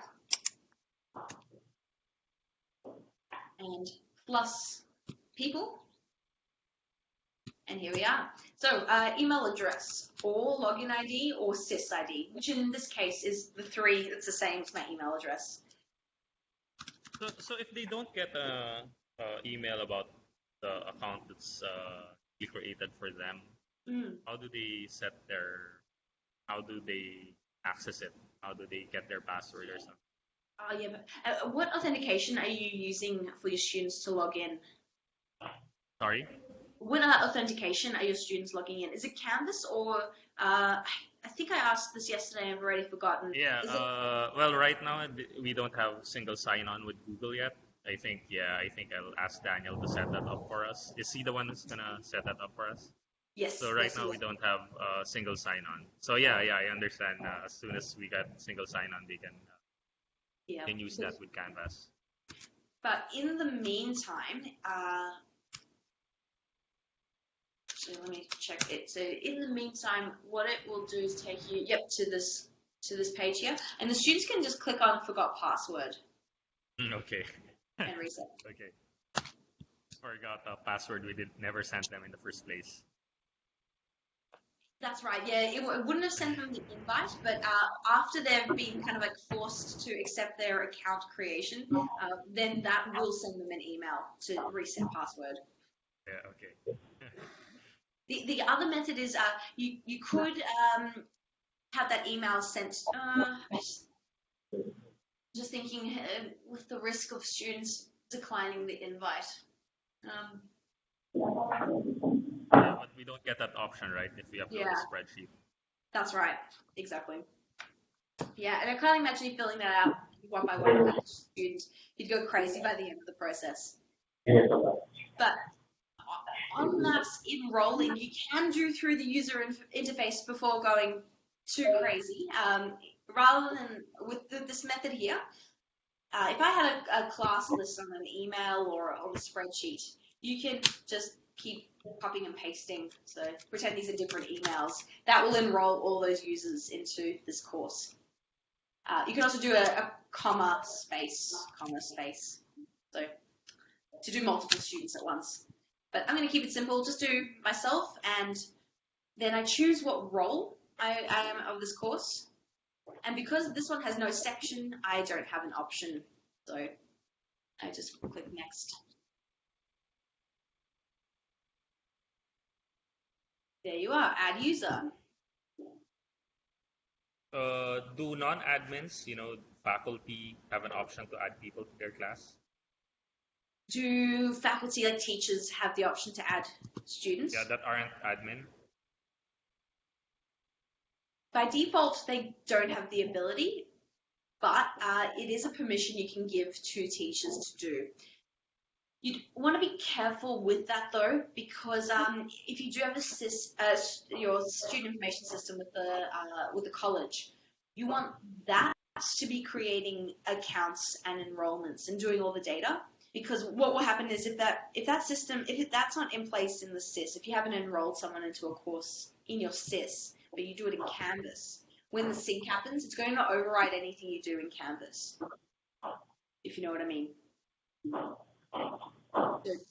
and plus people. And here we are. So email address or login ID or sys ID, which in this case is the three that's the same as my email address. So if they don't get a email about the account that's created for them, how do they how do they access it? How do they get their password or something? Yeah, but what authentication are you using for your students to log in? Sorry? What authentication are your students logging in? Is it Canvas or I think I asked this yesterday, I've already forgotten. Yeah, well, right now we don't have single sign-on with Google yet. I think I'll ask Daniel to set that up for us. Is he the one who's gonna set that up for us? Yes. So right yes, now yes. we don't have single sign-on. So yeah, I understand. As soon as we get single sign-on, they can use that with Canvas. But in the meantime, so let me check it. So in the meantime, what it will do is take you, to this page here, and the students can just click on forgot password Okay. and reset. Okay. Forgot the password we never sent them in the first place. That's right. Yeah, it wouldn't have sent them the invite, but after they've been kind of like forced to accept their account creation, then that will send them an email to reset password. Yeah. Okay. The other method is you could have that email sent. Just thinking with the risk of students declining the invite. Yeah, but we don't get that option, right? If we upload a spreadsheet. That's right. Exactly. Yeah, and I can't imagine you filling that out one by one with each student. You'd go crazy by the end of the process. But on that enrolling, you can do through the user interface before going too crazy. Rather than with this method here, if I had a class list on an email or a spreadsheet, you can just keep copying and pasting. So pretend these are different emails. That will enroll all those users into this course. You can also do a comma space. So to do multiple students at once. But I'm going to keep it simple. Just do myself, and then I choose what role I am of this course. And because this one has no section, I don't have an option. So I just click next. There you are, add user. Do non-admins, faculty, have an option to add people to their class? Do faculty, like teachers, have the option to add students? Yeah, that aren't admin. By default, they don't have the ability, but it is a permission you can give to teachers to do. You'd want to be careful with that though, because if you do have your student information system with the college, you want that to be creating accounts and enrollments and doing all the data. Because what will happen is if that's not in place in the CIS, if you haven't enrolled someone into a course in your CIS, but you do it in Canvas, when the sync happens, it's going to override anything you do in Canvas, if you know what I mean. So if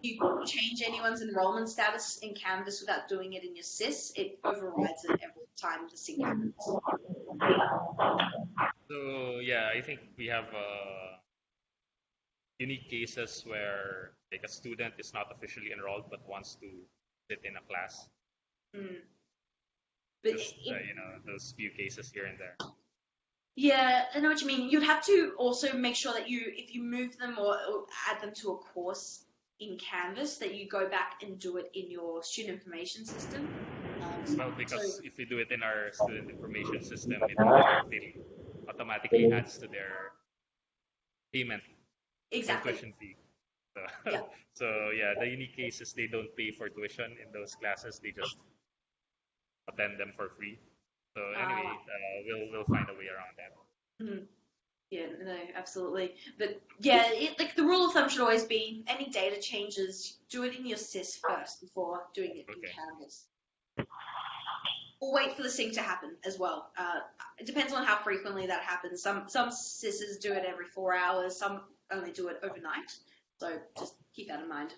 you change anyone's enrollment status in Canvas without doing it in your CIS, it overrides it every time the sync happens. So yeah, I think we have unique cases where like a student is not officially enrolled but wants to sit in a class. But just those few cases here and there. Yeah, I know what you mean. You'd have to also make sure that if you move them or add them to a course in Canvas, that you go back and do it in your student information system. Well, because if we do it in our student information system, it automatically adds to their payment. Exactly. Tuition fee. So yeah, the unique cases, they don't pay for tuition in those classes. They just attend them for free. So anyway, we'll find a way around that. Mm-hmm. Yeah, no, absolutely. But yeah, like the rule of thumb should always be any data changes, do it in your CIS first before doing it in Canvas. Or wait for the sync to happen as well. It depends on how frequently that happens. Some CISs do it every 4 hours. Some only do it overnight. So just keep that in mind.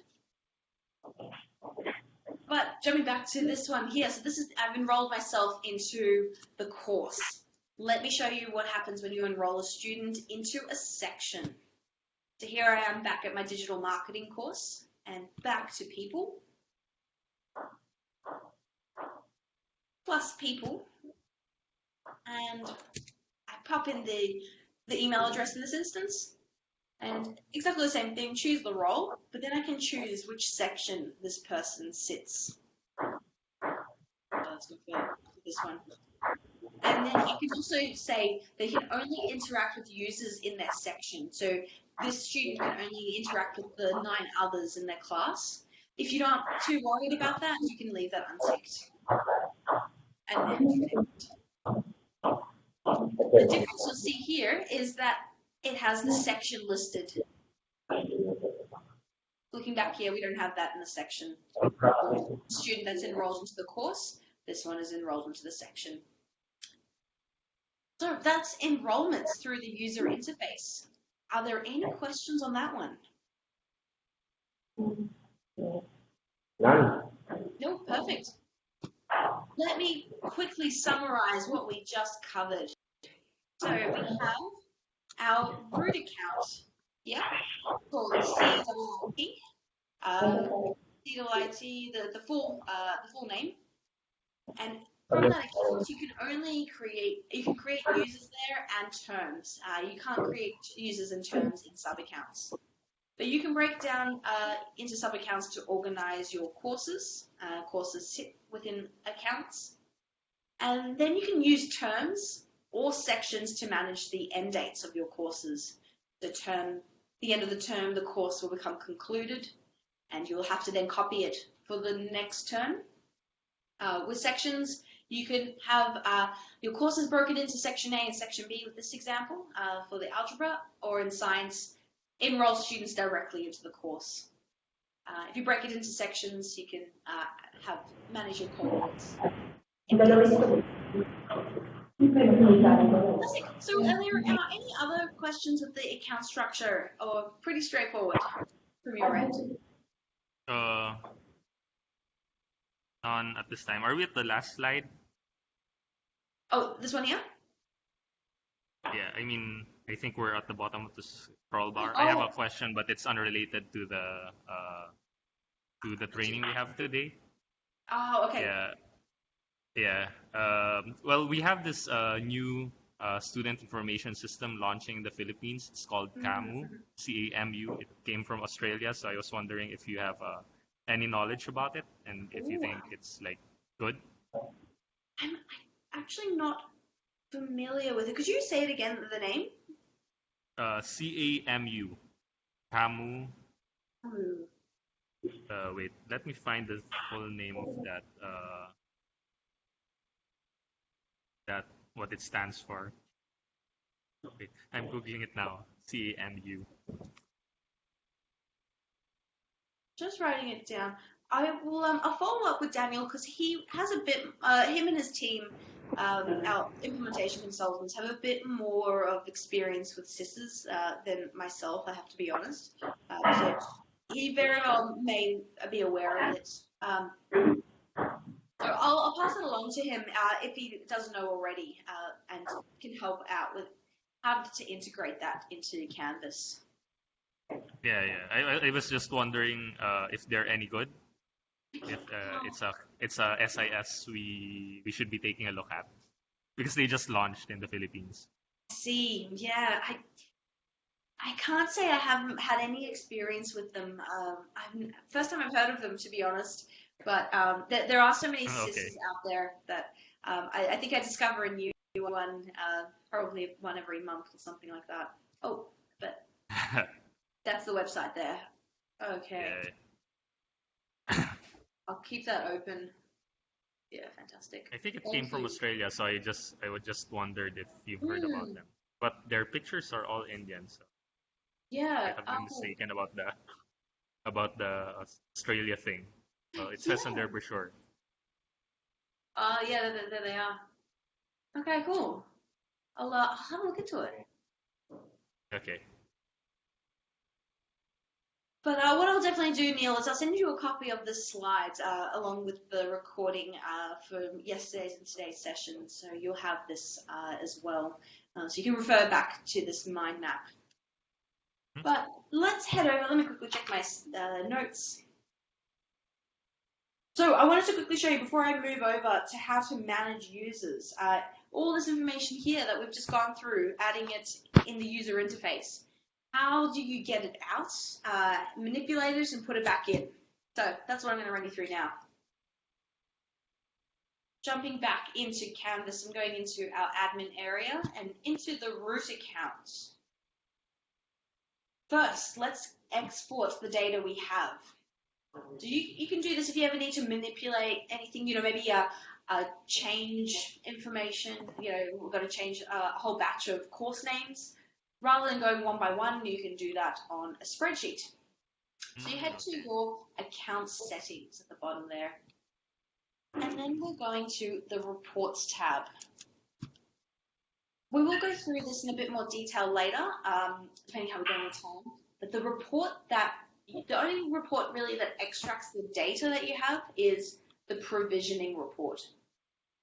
But jumping back to this one here, so I've enrolled myself into the course. Let me show you what happens when you enroll a student into a section. So here I am back at my digital marketing course and back to people. Plus people. And I pop in the email address in this instance. And exactly the same thing, choose the role, but then I can choose which section this person sits. Let's go for this one. And then you can also say they can only interact with users in their section. So this student can only interact with the 9 others in their class. If you're not too worried about that, you can leave that unticked. And then the difference you'll see here is that it has the section listed. Looking back here, we don't have that in the section. The student that's enrolled into the course, this one is enrolled into the section. So that's enrollment through the user interface. Are there any questions on that one? None. No, perfect. Let me quickly summarize what we just covered. So we have our root account, yeah, called CIIT, CIIT, the full name, and from that account you can create users there and terms. You can't create users and terms in sub accounts. But you can break down into sub-accounts to organize your courses. Courses sit within accounts. And then you can use terms or sections to manage the end dates of your courses. The end of the term, the course will become concluded, and you'll have to then copy it for the next term. With sections, you can have your courses broken into Section A and Section B with this example for the algebra, or in science, enroll students directly into the course. If you break it into sections, you can manage your cohorts. So, Elliot, any other questions with the account structure, or pretty straightforward from your end? None at this time. Are we at the last slide? Oh, this one here? Yeah, I mean, I think we're at the bottom of the scroll bar. I have a question, but it's unrelated to the training we have today. Oh, okay. Yeah. Well, we have this new student information system launching in the Philippines. It's called CAMU, CAMU. It came from Australia, so I was wondering if you have any knowledge about it and if you think it's like good. I'm actually not familiar with it. Could you say it again, the name? CAMU. CAMU. Wait, let me find the full name of that what it stands for. Okay, I'm googling it now. CAMU. Just writing it down. I'll follow up with Daniel because he has a bit. Him and his team, our implementation consultants, have a bit more of experience with SISs than myself. I have to be honest. So he very well may be aware of it. So I'll pass it along to him if he doesn't know already, and can help out with how to integrate that into Canvas. Yeah. I was just wondering if they're any good. If it's a SIS we should be taking a look at because they just launched in the Philippines. See, yeah, I can't say I haven't had any experience with them. First time I've heard of them, to be honest. But there are so many systems out there that I think I discover a new one, probably one every month or something like that. Oh, but that's the website there. Okay. Yeah. I'll keep that open. Yeah, fantastic. I think it came from Australia, so I would just wondered if you've heard about them. But their pictures are all Indian, so yeah, I have been mistaken about the Australia thing. Well, it says on their brochure. Yeah, there they are. Okay, cool. I'll have a look into it. Okay. But what I'll definitely do, Neil, is I'll send you a copy of the slides along with the recording for yesterday's and today's session. So you'll have this as well. So you can refer back to this mind map. But let's head over. Let me quickly check my notes. So I wanted to quickly show you before I move over to how to manage users. All this information here that we've just gone through, adding it in the user interface. How do you get it out, manipulate it, and put it back in? So that's what I'm going to run you through now. Jumping back into Canvas, I'm going into our admin area and into the root account. First, let's export the data we have. So you can do this if you ever need to manipulate anything, maybe change information, we've got to change a whole batch of course names. Rather than going one by one, you can do that on a spreadsheet. So you head to your account settings at the bottom there. And then we're going to the reports tab. We will go through this in a bit more detail later, depending how we're going with time. But the only report really that extracts the data that you have is the provisioning report.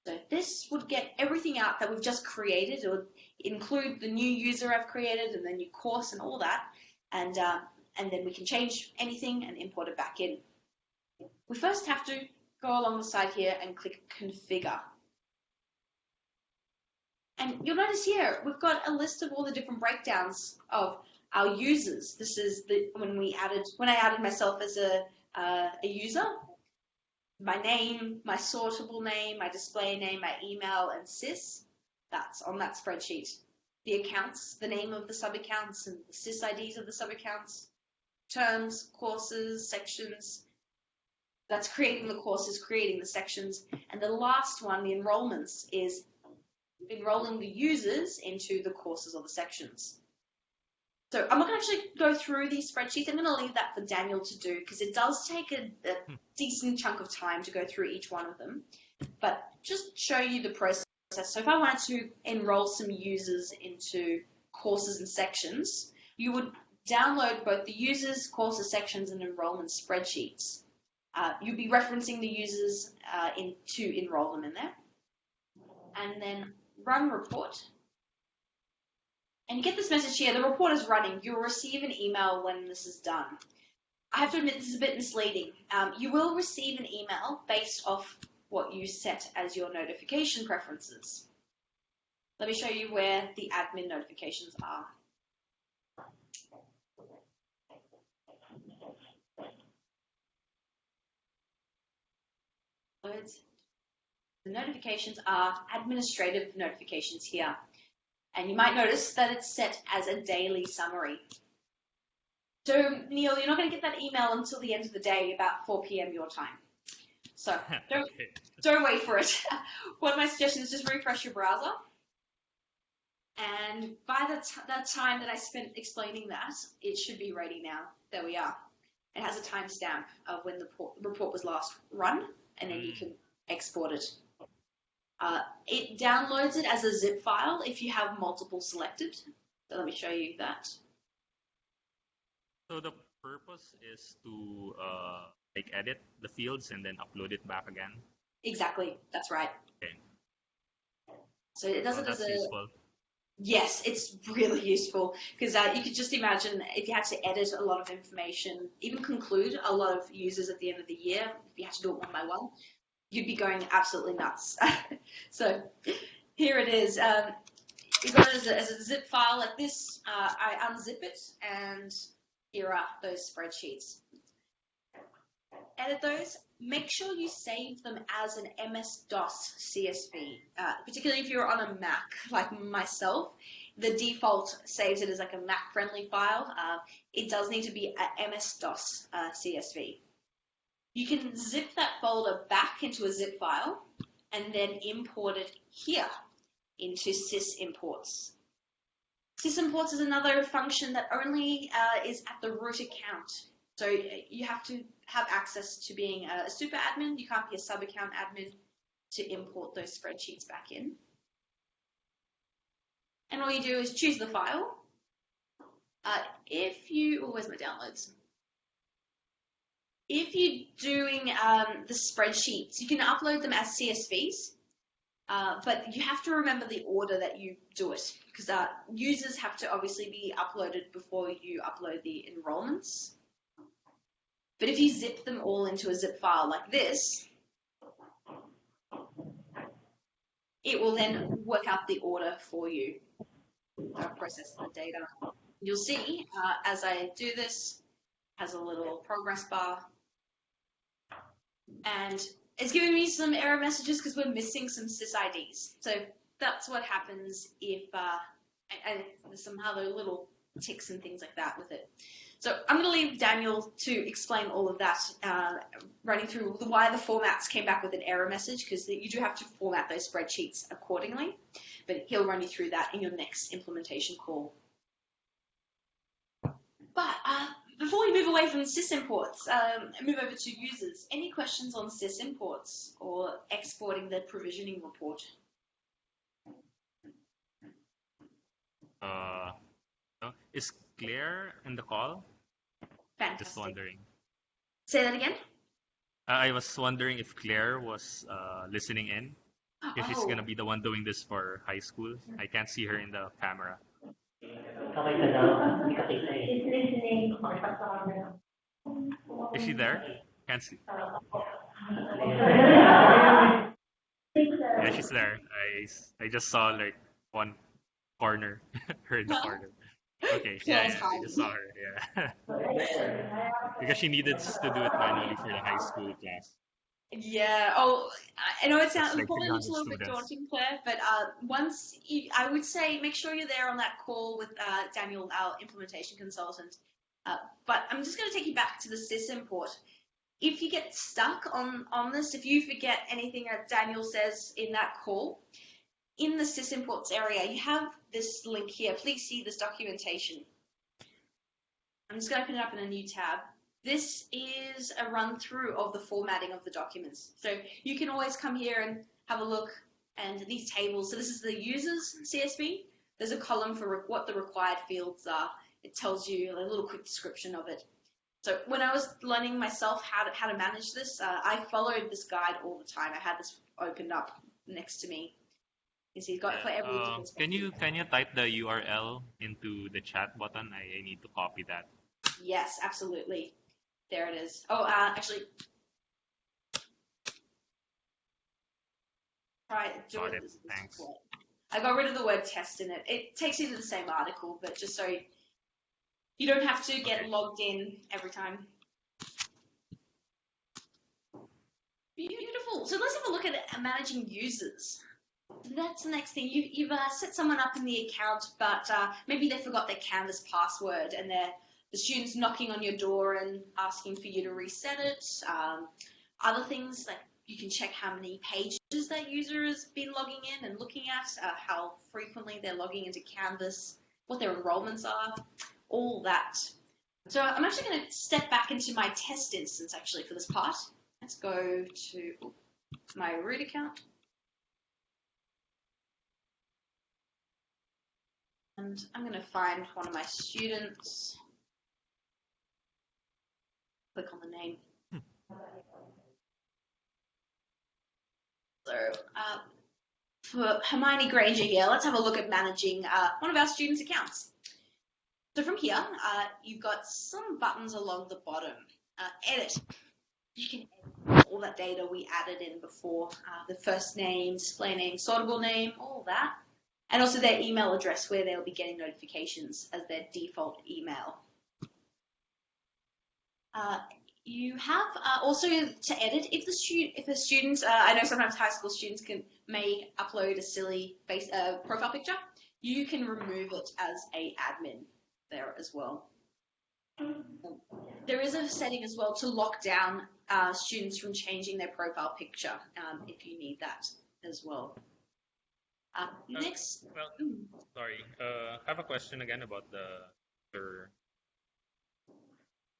So this would get everything out that we've just created. It would include the new user I've created and the new course and all that. And then we can change anything and import it back in. We first have to go along the side here and click Configure. And you'll notice here, we've got a list of all the different breakdowns of our users. This is when I added myself as a user. My name, my sortable name, my display name, my email, and SIS, that's on that spreadsheet. The accounts, the name of the sub-accounts and the SIS IDs of the sub-accounts, terms, courses, sections, that's creating the courses, creating the sections. And the last one, the enrollments, is enrolling the users into the courses or the sections. So I'm not going to actually go through these spreadsheets. I'm going to leave that for Daniel to do because it does take a decent chunk of time to go through each one of them. But just show you the process. So if I wanted to enroll some users into courses and sections, you would download both the users, courses, sections, and enrollment spreadsheets. You'd be referencing the users to enroll them in there. And then run report. And you get this message here, the report is running. You'll receive an email when this is done. I have to admit this is a bit misleading. You will receive an email based off what you set as your notification preferences. Let me show you where the admin notifications are. The notifications are administrative notifications here. And you might notice that it's set as a daily summary. So, Neil, you're not going to get that email until the end of the day, about 4 p.m. your time. So don't wait for it. One of my suggestions is just refresh your browser. And by the time that I spent explaining that, it should be ready now. There we are. It has a timestamp of when the report was last run, and then you can export it. It downloads it as a zip file if you have multiple selected. So let me show you that. So the purpose is to edit the fields and then upload it back again? Exactly, that's right. Okay. So it does it as a... useful. Yes, it's really useful because you could just imagine if you had to edit a lot of information, even conclude a lot of users at the end of the year, if you had to do it one by one, you'd be going absolutely nuts. So here it is. You got it as a zip file like this. I unzip it, and here are those spreadsheets. Edit those. Make sure you save them as an MS-DOS CSV, particularly if you're on a Mac like myself. The default saves it as like a Mac-friendly file. It does need to be a MS-DOS CSV. You can zip that folder back into a zip file and then import it here into sys imports. Sys imports is another function that only is at the root account. So you have to have access to being a super admin. You can't be a sub-account admin to import those spreadsheets back in. And all you do is choose the file. Where's my downloads? if you're doing the spreadsheets, you can upload them as CSVs, but you have to remember the order that you do it, because users have to obviously be uploaded before you upload the enrollments. But if you zip them all into a zip file like this, it will then work out the order for you, process the data. You'll see as I do this, it has a little progress bar, and it's giving me some error messages because we're missing some CIITs. So that's what happens if, and there's some other little ticks and things like that with it. So I'm going to leave Daniel to explain all of that, running through why the formats came back with an error message, because you do have to format those spreadsheets accordingly, but he'll run you through that in your next implementation call. But before we move away from sys imports, move over to users, any questions on sys imports or exporting the provisioning report? Is Claire in the call? Fantastic. Just wondering. Say that again? I was wondering if Claire was listening in. If she's going to be the one doing this for high school. I can't see her in the camera. Okay ka daw. Hindi ka kita eh. She's listening. Is she there? Can't see. Yeah, she's there. I just saw like one corner. Her in the corner. Okay, yeah, I just saw her. Yeah. Because she needed to do it manually for the high school class. Yeah. Oh, I know it sounds Like probably looks a 300 little bit students. daunting, Claire, but I would say make sure you're there on that call with Daniel, our implementation consultant. But I'm just going to take you back to the sys import. If you get stuck on this, if you forget anything that Daniel says in that call, in the sys imports area, you have this link here. Please see this documentation. I'm just going to open it up in a new tab. This is a run through of the formatting of the documents. So you can always come here and have a look, and these tables. So this is the users CSV. There's a column for what the required fields are. It tells you a little quick description of it. So when I was learning myself how to manage this, I followed this guide all the time. I had this opened up next to me. You see, got it for every different Can you type the URL into the chat button? I need to copy that. Yes, absolutely. There it is. Oh, actually, try do Got it. it. Thanks. I got rid of the word test in it. It takes you to the same article, but just so you don't have to get logged in every time. Beautiful. So let's have a look at managing users. That's the next thing. You've set someone up in the account, but maybe they forgot their Canvas password, and the student's knocking on your door and asking for you to reset it. Other things, like you can check how many pages that user has been logging in and looking at, how frequently they're logging into Canvas, what their enrollments are, all that. So I'm actually going to step back into my test instance actually for this part. Let's go to my root account. And I'm going to find one of my students. Click on the name. So for Hermione Granger here, let's have a look at managing one of our students' accounts. So from here, you've got some buttons along the bottom. Edit. You can edit all that data we added in before, the first name, display name, sortable name, all that. And also their email address where they'll be getting notifications as their default email. You have also to edit if a student, I know sometimes high school students may upload a silly profile picture. You can remove it as a admin there as well. There is a setting as well to lock down students from changing their profile picture if you need that as well. Next. Sorry. I have a question again about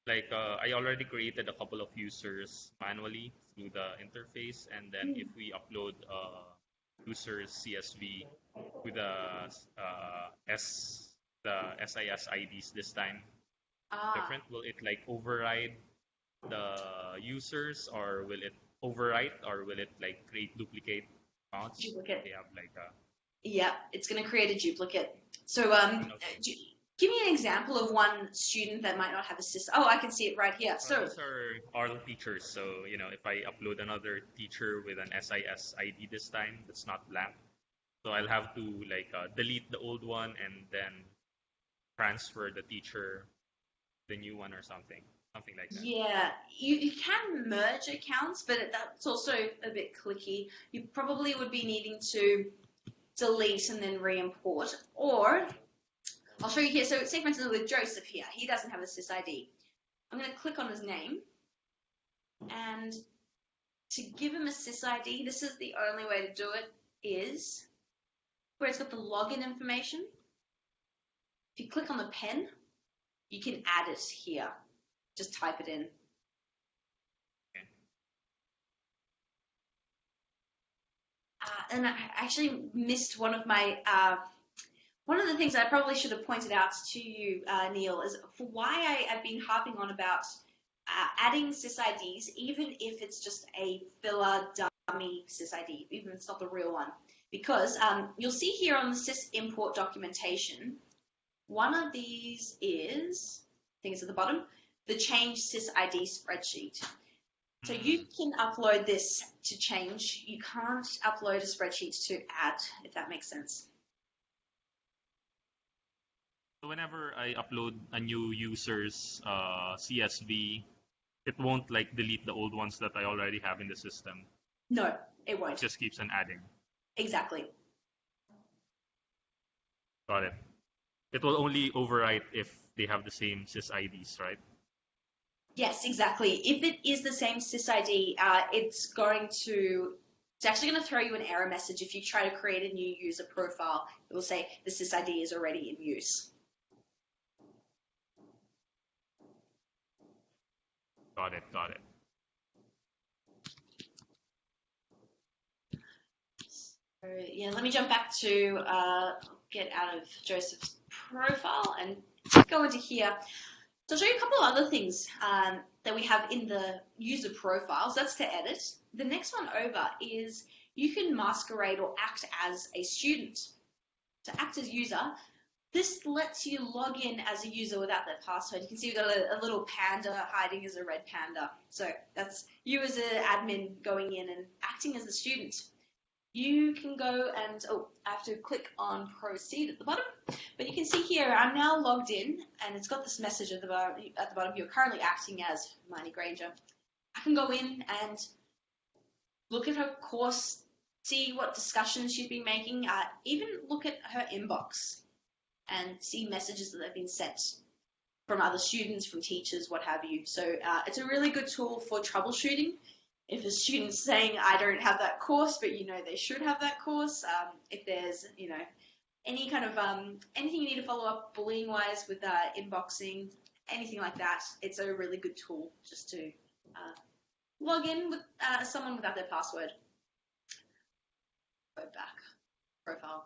I already created a couple of users manually through the interface, and then if we upload user's CSV with the SIS IDs this time, different? Will it like override the users, or will it overwrite, or will it like create duplicate accounts? Duplicate. They have like a Yeah, it's going to create a duplicate. So okay. give me an example of one student that might not have a system. Oh, I can see it right here. So These are all teachers. So, if I upload another teacher with an SIS ID this time, that's not blank. So I'll have to like delete the old one and then transfer the teacher, the new one or something like that. yeah, you can merge accounts, but that's also a bit clicky. You probably would be needing to delete and then re-import. Or I'll show you here. So say for instance with Joseph here, he doesn't have a SysID. I'm going to click on his name, and to give him a SysID, this is the only way to do it, is where it's got the login information. If you click on the pen, you can add it here. Just type it in. And I actually missed one of my, one of the things I probably should have pointed out to you, Neil, is for why I've been harping on about adding SysIDs, even if it's just a filler dummy SysID, even if it's not the real one. Because you'll see here on the sys import documentation, one of these is, I think it's at the bottom, the change SysID spreadsheet. So you can upload this to change. You can't upload a spreadsheet to add, if that makes sense. So whenever I upload a new user's CSV, it won't like delete the old ones that I already have in the system. No, it It won't. just keeps on adding. Exactly. Got it. It will only overwrite if they have the same SysIDs, right? Yes, exactly. If it is the same SysID, it's actually going to throw you an error message if you try to create a new user profile. It will say the SysID is already in use. Got it. So, yeah, let me jump back to get out of Joseph's profile and go into here. So I'll show you a couple of other things that we have in the user profiles. That's to edit. The next one over is you can masquerade or act as a student. To act as user, this lets you log in as a user without that password. You can see we've got a little panda hiding as a red panda. So that's you as an admin going in and acting as a student. You can go and, I have to click on proceed at the bottom, but you can see here I'm now logged in and it's got this message at the bottom, you're currently acting as Hermione Granger. I can go in and look at her course, see what discussions she's been making, even look at her inbox and see messages that have been sent from other students, from teachers, what have you. So it's a really good tool for troubleshooting. If a student's saying, I don't have that course, but they should have that course, if there's, any kind of, anything you need to follow up bullying-wise with inboxing, anything like that, it's a really good tool just to log in with someone without their password. Go back, profile.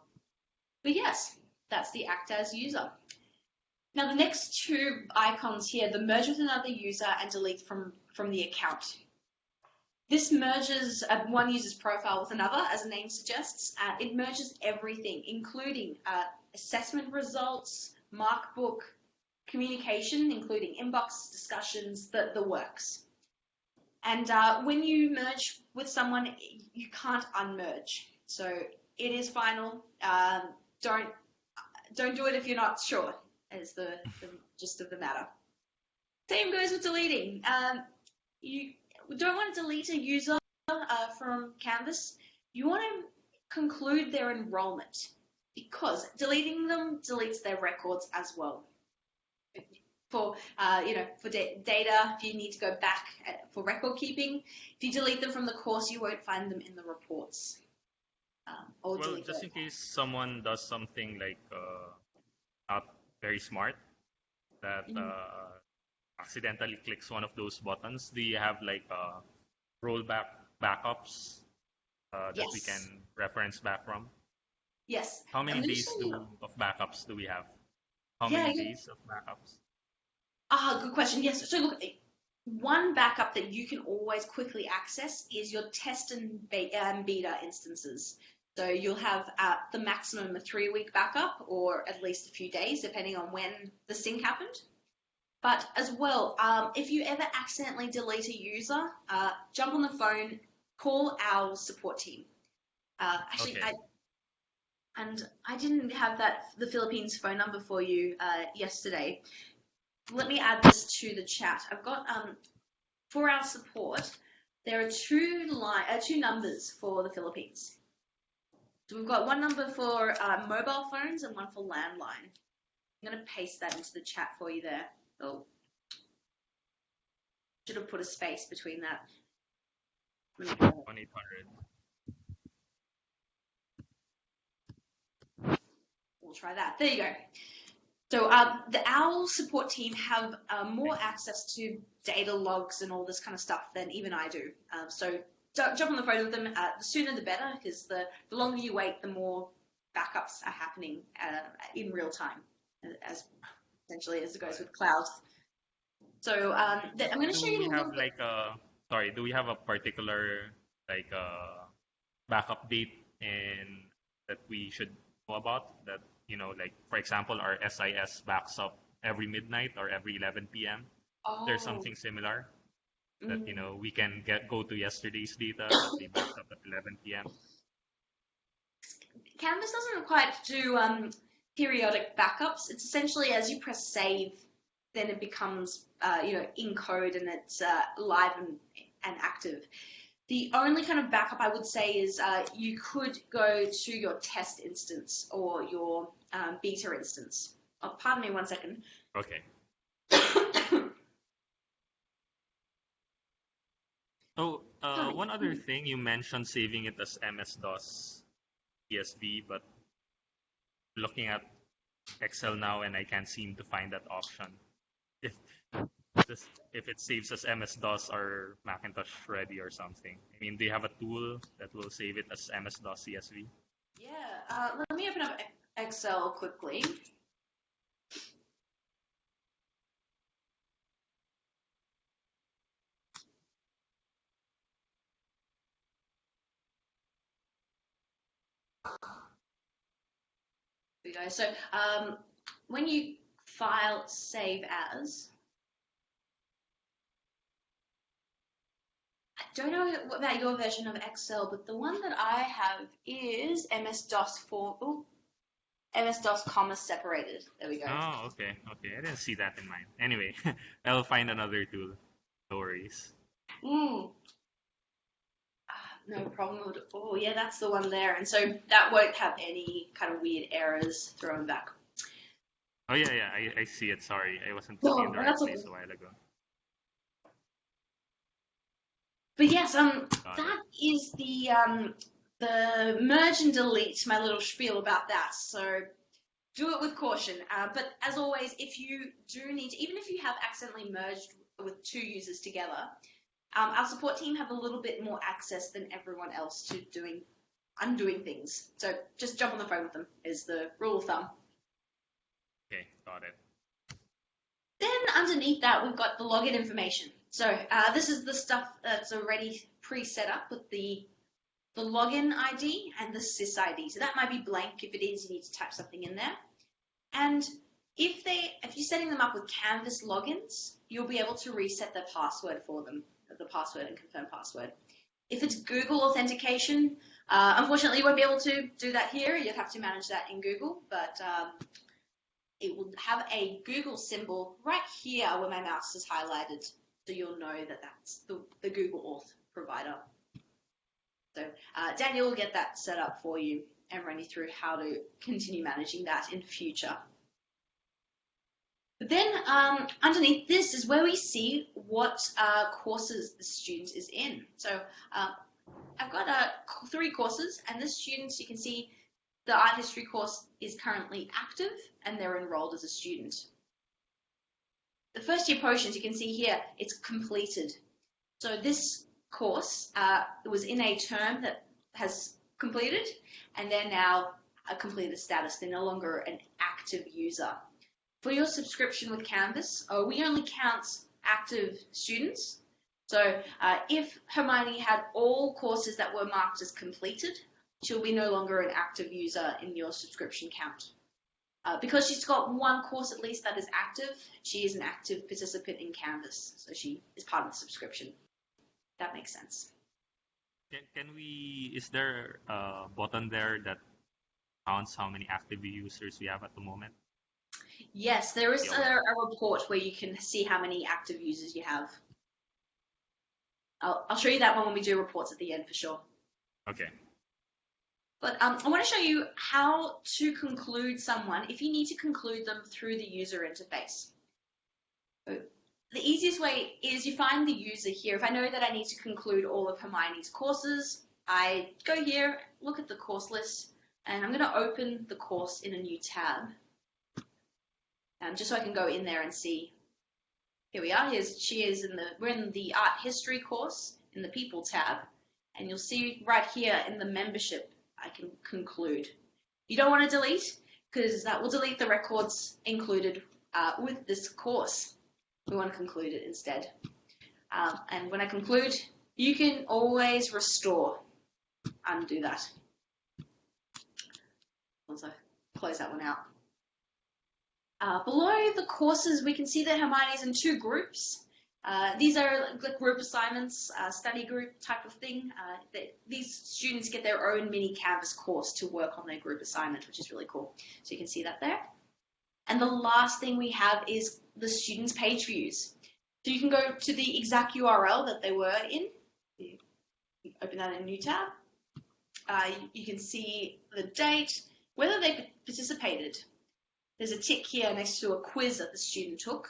But yes, that's the act as user. Now the next two icons here, the merge with another user and delete from the account. This merges one user's profile with another, as the name suggests. It merges everything, including assessment results, markbook, communication, including inbox discussions, the works. And when you merge with someone, you can't unmerge. So it is final. Don't do it if you're not sure, is the gist of the matter. Same goes with deleting. We don't want to delete a user from Canvas. You want to conclude their enrollment because deleting them deletes their records as well. For for data, if you need to go back for record keeping, if you delete them from the course, you won't find them in the reports. Well, just in case someone does something like not very smart, that accidentally clicks one of those buttons, do you have like rollback backups that we can reference back from? Yes. How many days of backups do we have? How many days of backups? Good question. Yes. So look, one backup that you can always quickly access is your test and beta instances. So you'll have the maximum a 3-week backup, or at least a few days, depending on when the sync happened. But as well, if you ever accidentally delete a user, jump on the phone, call our support team. Actually, Okay. I didn't have the Philippines phone number for you yesterday. Let me add this to the chat. I've got for our support, there are two numbers for the Philippines. So we've got one number for mobile phones and one for landline. I'm going to paste that into the chat for you there. Oh, should have put a space between that. 1-800. We'll try that. There you go. So the OWL support team have more access to data logs and all this kind of stuff than even I do. So jump on the phone with them. The sooner the better, because the longer you wait, the more backups are happening in real time, as essentially as it goes with clouds. So I'm going to show you a little bit. Do we have a particular backup date that we should know about? That, like for example, our SIS backs up every midnight or every 11 p.m. There's something similar that we can go to yesterday's data that we backed up at 11 p.m. Canvas doesn't quite do periodic backups. It's essentially as you press save, then it becomes in code and it's live and active. The only kind of backup I would say is you could go to your test instance or your beta instance. Oh, pardon me 1 second. Okay. One other thing, you mentioned saving it as MS-DOS CSV, but looking at Excel now and I can't seem to find that option. If it saves as MS-DOS or Macintosh Ready or something. I mean, do you have a tool that will save it as MS-DOS CSV? Yeah, let me open up Excel quickly. There we go. So when you file save as, I don't know about your version of Excel, but the one that I have is MS-DOS MS-DOS comma separated. There we go. Oh, okay. I didn't see that in mine. Anyway, I'll find another tool. No worries. No problem. Oh, yeah, that's the one there. And so that won't have any kind of weird errors thrown back. Oh, yeah, I see it. Sorry, I wasn't in the right place a while ago. But yes, that is the merge and delete, my little spiel about that. So do it with caution. But as always, if you do need to, even if you have accidentally merged with 2 users together, our support team have a little bit more access than everyone else to undoing things. So just jump on the phone with them is the rule of thumb. Okay, got it. Then underneath that, we've got the login information. So this is the stuff that's already pre-set up with the login ID and the sys ID. So that might be blank. If it is, you need to type something in there. And if you're setting them up with Canvas logins, you'll be able to reset the password for them, the password and confirm password. If it's Google authentication, unfortunately you won't be able to do that here. You'd have to manage that in Google, but it will have a Google symbol right here where my mouse is highlighted, so you'll know that that's the Google Auth provider. So Daniel will get that set up for you and run you through how to continue managing that in future. But then underneath this is where we see what courses the student is in. So I've got 3 courses, and this student, you can see the art history course is currently active and they're enrolled as a student. The first year potions, you can see here, it's completed. So this course was in a term that has completed, and they're now a completed status. They're no longer an active user. For your subscription with Canvas, we only count active students. So if Hermione had all courses that were marked as completed, she'll be no longer an active user in your subscription count. Because she's got one course at least that is active, she is an active participant in Canvas, so she is part of the subscription. That makes sense. Is there a button there that counts how many active users we have at the moment? Yes, there is a report where you can see how many active users you have. I'll show you that one when we do reports at the end for sure. Okay. But I want to show you how to conclude someone if you need to conclude them through the user interface. So the easiest way is you find the user here. If I know that I need to conclude all of Hermione's courses, I go here, look at the course list, and I'm going to open the course in a new tab. Just so I can go in there and see. Here we are. We're in the art history course in the people tab, and you'll see right here in the membership I can conclude. You don't want to delete because that will delete the records included with this course. We want to conclude it instead. And when I conclude, you can always restore. Undo that. Also close that one out. Below the courses, we can see that Hermione's in two groups. These are like group assignments, study group type of thing. These students get their own mini Canvas course to work on their group assignment, which is really cool. So you can see that there. And the last thing we have is the students' page views. So you can go to the exact URL that they were in. You open that in a new tab. You can see the date, whether they participated. There's a tick here next to a quiz that the student took.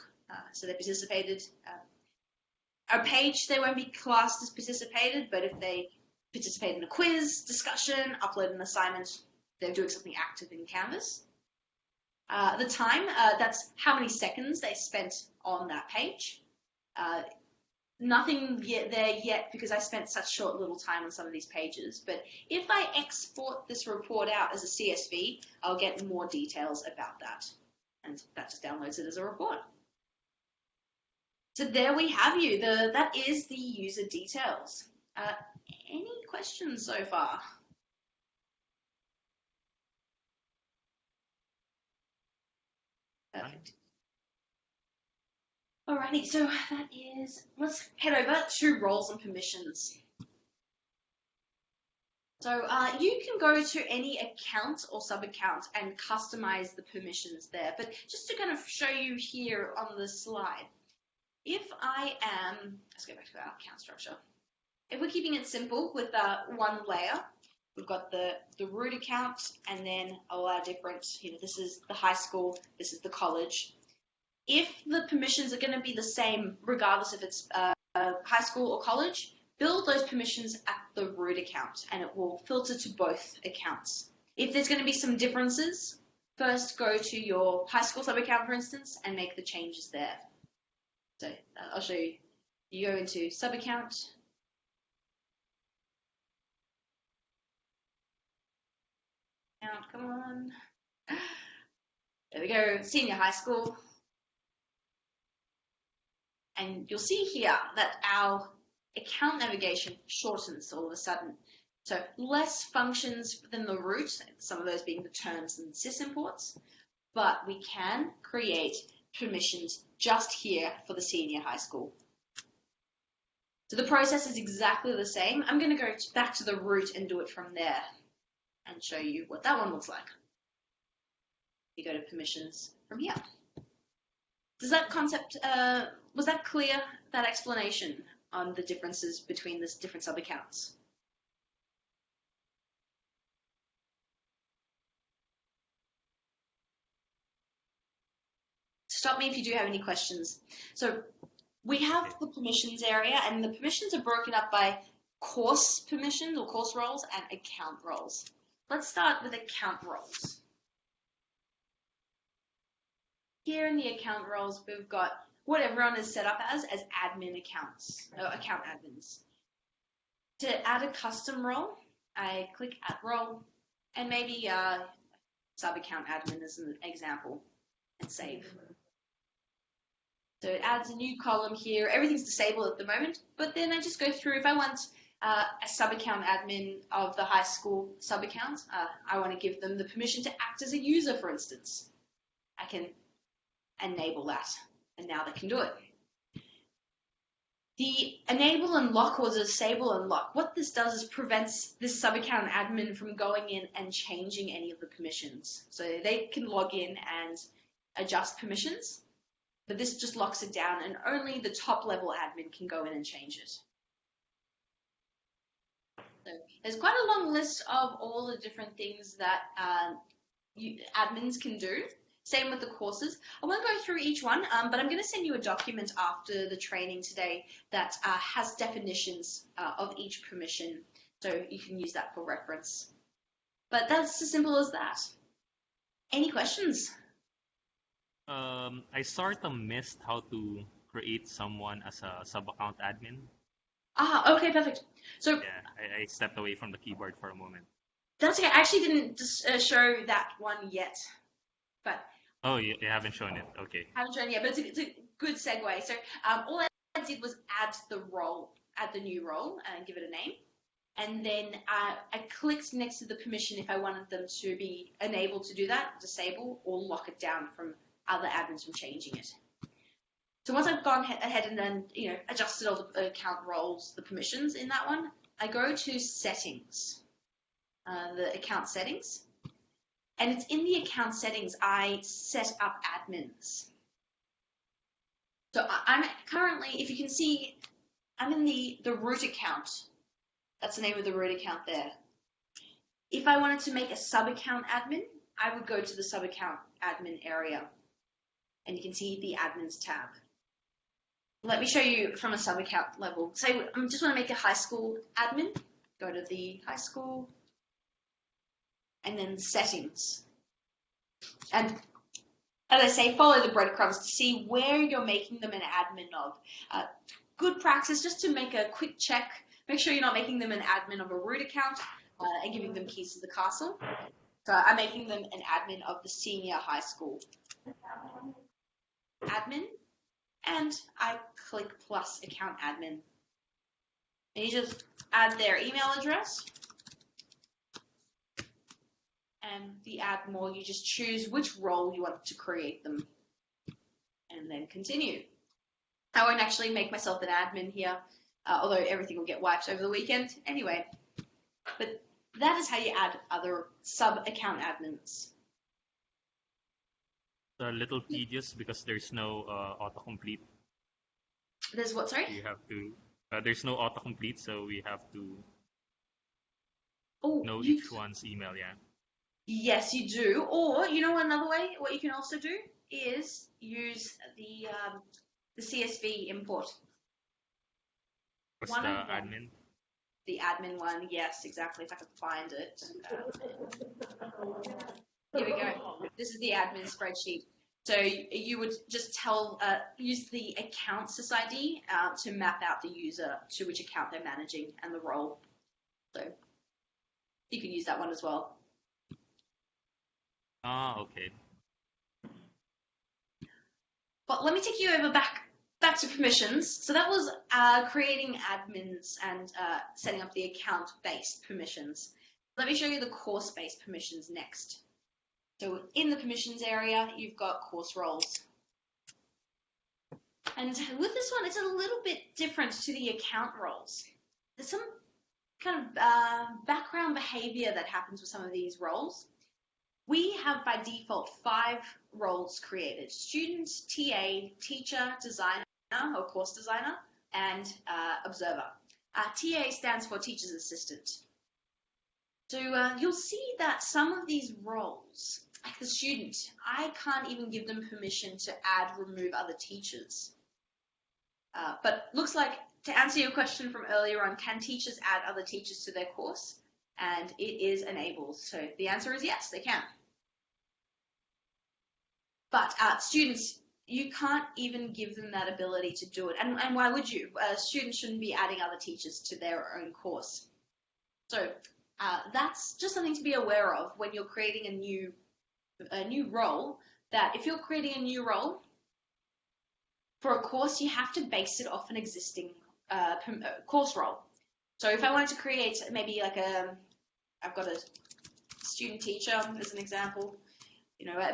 So they participated. A page, they won't be classed as participated, but if they participate in a quiz, discussion, upload an assignment, they're doing something active in Canvas. The time, that's how many seconds they spent on that page. Nothing there yet because I spent such short little time on some of these pages, but if I export this report out as a CSV, I'll get more details about that, and that just downloads it as a report. So there we have you. That is the user details. Any questions so far? Perfect. Alrighty, so that is, let's head over to roles and permissions. So you can go to any account or sub-account and customize the permissions there, but just to kind of show you here on the slide, if I am, let's go back to our account structure. If we're keeping it simple with one layer, we've got the root account and then all our different, this is the high school, this is the college. If the permissions are going to be the same, regardless if it's high school or college, build those permissions at the root account and it will filter to both accounts. If there's going to be some differences, first go to your high school sub-account, for instance, and make the changes there. So I'll show you. You go into sub-account. Come on. There we go, senior high school. And you'll see here that our account navigation shortens all of a sudden. So less functions than the root, some of those being the terms and sys imports, but we can create permissions just here for the senior high school. So the process is exactly the same. I'm going to go back to the root and do it from there and show you what that one looks like. You go to permissions from here. Does that concept, was that clear, that explanation on the differences between the different sub-accounts? Stop me if you do have any questions. So we have the permissions area, and the permissions are broken up by course permissions or course roles and account roles. Let's start with account roles. Here in the account roles, we've got what everyone is set up as admin accounts, or account admins. To add a custom role, I click Add Role, and maybe sub-account admin as an example, and save. So it adds a new column here. Everything's disabled at the moment, but then I just go through. If I want a sub-account admin of the high school sub-account, I want to give them the permission to act as a user, for instance. I can enable that, and now they can do it. The enable and lock or disable and lock, what this does is prevents this sub-account admin from going in and changing any of the permissions. So they can log in and adjust permissions, but this just locks it down and only the top level admin can go in and change it. So there's quite a long list of all the different things that admins can do. Same with the courses. I won't go through each one, but I'm going to send you a document after the training today that has definitions of each permission, so you can use that for reference. But that's as simple as that. Any questions? I sort of missed how to create someone as a sub-account admin. Okay, perfect. So yeah, I stepped away from the keyboard for a moment. That's okay. I actually didn't show that one yet, but oh, you haven't shown it. Okay. Haven't shown it yet, but it's a good segue. So all I did was add the new role, and give it a name, and then I clicked next to the permission if I wanted them to be enabled to do that, disable, or lock it down from other admins from changing it. So once I've gone ahead and then adjusted all the account roles, the permissions in that one, I go to settings, the account settings, and it's in the account settings I set up admins. So I'm currently, if you can see, I'm in the root account. That's the name of the root account there. If I wanted to make a sub-account admin, I would go to the sub-account admin area, and you can see the admins tab. Let me show you from a sub-account level. Say I just want to make a high school admin. Go to the high school, and then settings. And as I say, follow the breadcrumbs to see where you're making them an admin of. Good practice, just to make a quick check. Make sure you're not making them an admin of a root account and giving them keys to the castle. So I'm making them an admin of the senior high school admin, and I click plus account admin. And you just add their email address. And the add more, you just choose which role you want to create them, and then continue. I won't actually make myself an admin here, although everything will get wiped over the weekend anyway. But that is how you add other sub-account admins. It's a little tedious because there's no autocomplete. There's what, sorry? You have to. There's no autocomplete, so we have to know each one's email. Yeah. Yes, you do. Or another way, what you can also do is use the CSV import. What's the admin? The admin one, yes, exactly. If I can find it. Here we go. This is the admin spreadsheet. So you would just use the account SysID to map out the user to which account they're managing and the role. So you can use that one as well. Okay. But let me take you over back to permissions. So that was creating admins and setting up the account-based permissions. Let me show you the course-based permissions next. So in the permissions area, you've got course roles. And with this one, it's a little bit different to the account roles. There's some kind of background behavior that happens with some of these roles. We have by default 5 roles created: student, TA, teacher, designer or course designer, and observer. TA stands for teacher's assistant. So you'll see that some of these roles, like the student, I can't even give them permission to add, remove other teachers. But looks like, to answer your question from earlier on, can teachers add other teachers to their course? And it is enabled. So the answer is yes, they can. But students, you can't even give them that ability to do it. And why would you? Students shouldn't be adding other teachers to their own course. So that's just something to be aware of when you're creating a new role, that if you're creating a new role, for a course, you have to base it off an existing course role. So if I wanted to create maybe like I've got a student teacher as an example,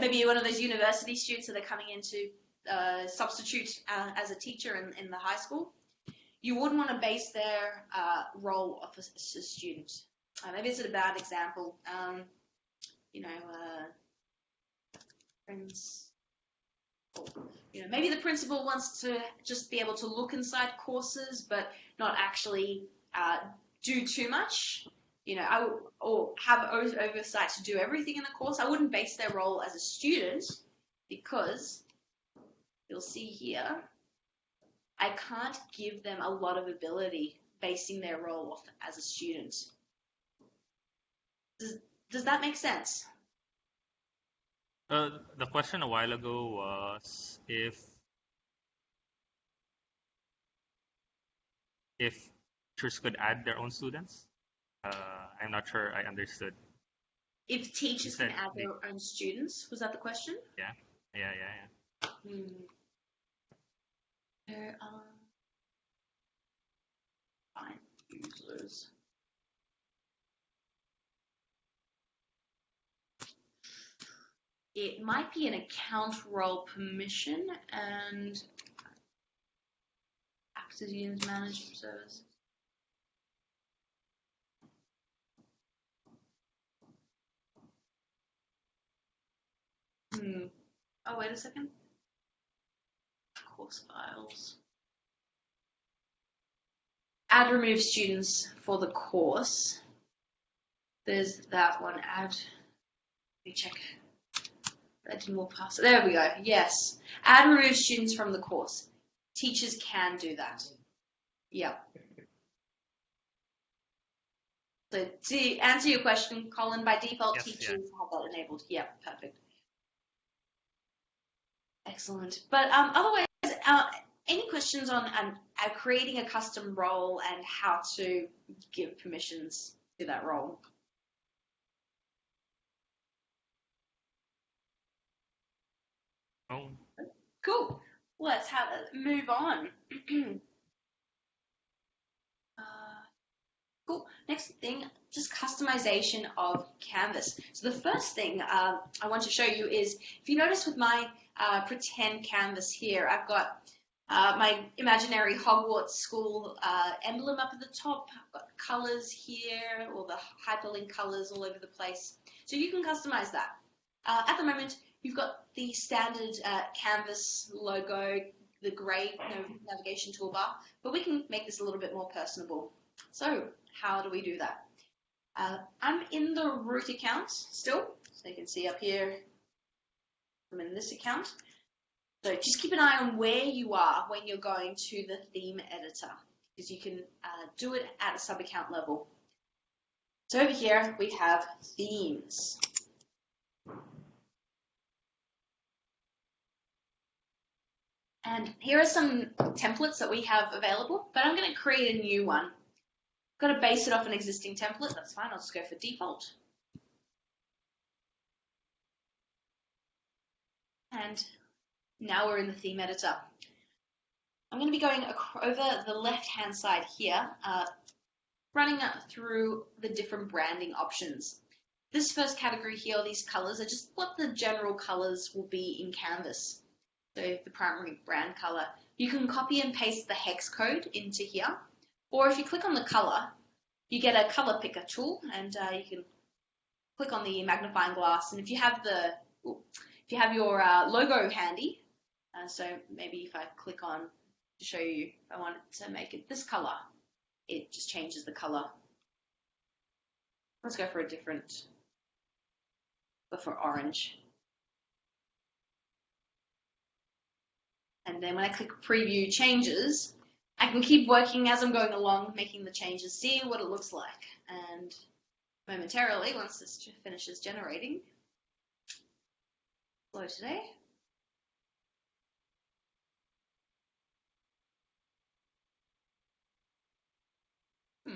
maybe one of those university students that are coming in to substitute as a teacher in the high school, you wouldn't want to base their role off a student. Maybe it's a bad example. Friends. Maybe the principal wants to just be able to look inside courses, but not actually do too much. Or have oversight to do everything in the course. I wouldn't base their role as a student because you'll see here, I can't give them a lot of ability basing their role off as a student. Does that make sense? The question a while ago was if teachers could add their own students. I'm not sure I understood. If teachers can add their own students, was that the question? Yeah. There are find users. It might be an account role permission and access units management service. Oh, wait a second. Course files. Add remove students for the course. There's that one. Add. Let me check. That didn't walk past. There we go. Yes. Add remove students from the course. Teachers can do that. Yep. So to answer your question, Colin, by default, Yes, teachers have that enabled. Yep, perfect. Excellent. But otherwise, any questions on creating a custom role and how to give permissions to that role? Oh. Cool. Let's move on. Cool. Next thing, just customization of Canvas. So the first thing I want to show you is, if you notice with my pretend canvas here, I've got my imaginary Hogwarts school emblem up at the top. I've got colors here, all the hyperlink colors all over the place. So you can customize that. At the moment, you've got the standard Canvas logo, the gray navigation toolbar, but we can make this a little bit more personable. So how do we do that? I'm in the root account still, so you can see up here, I'm in this account. So just keep an eye on where you are when you're going to the theme editor, because you can do it at a sub-account level. So over here we have themes. And here are some templates that we have available, but I'm going to create a new one. I've got to base it off an existing template. That's fine. I'll just go for default. And now we're in the theme editor. I'm going to be going over the left-hand side here, running through the different branding options. This first category here, these colors, are just what the general colors will be in Canvas. So the primary brand color. You can copy and paste the hex code into here, or if you click on the color, you get a color picker tool, and you can click on the magnifying glass. And if you have your logo handy, so maybe if I click on to show you, if I want to make it this color, it just changes the color. Let's go for a different, go for orange. And then when I click preview changes, I can keep working as I'm going along, making the changes, seeing what it looks like. And momentarily, once this finishes generating, slow today. There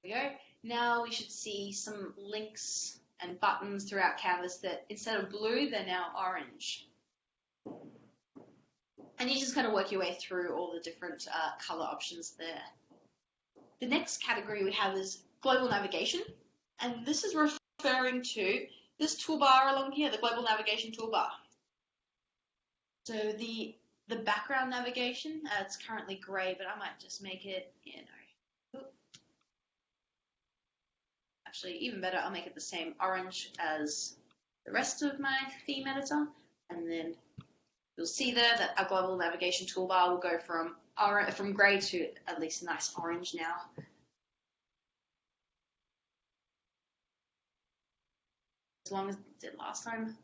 we go. Now we should see some links and buttons throughout Canvas that instead of blue, they're now orange. And you just kind of work your way through all the different color options there. The next category we have is global navigation, and this is referring to this toolbar along here, the global navigation toolbar. So the background navigation, it's currently gray, but I might just make it, actually even better, I'll make it the same orange as the rest of my theme editor, and then you'll see there that our global navigation toolbar will go from gray to at least nice orange now. As long as it did last time.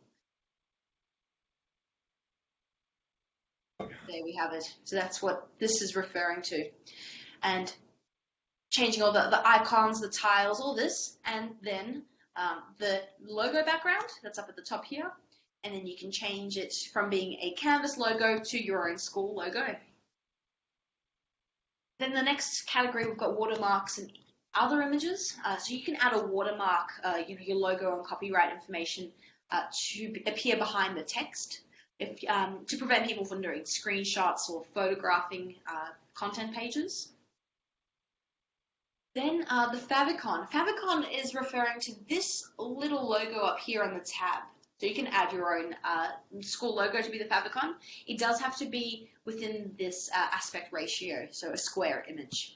There we have it. So that's what this is referring to. And changing all the icons, the tiles, all this, and then the logo background that's up at the top here. And then you can change it from being a Canvas logo to your own school logo. Then the next category, we've got watermarks and other images. So you can add a watermark, your logo and copyright information to appear behind the text to prevent people from doing screenshots or photographing content pages. Then the favicon. Favicon is referring to this little logo up here on the tab. So you can add your own school logo to be the favicon. It does have to be within this aspect ratio, so a square image.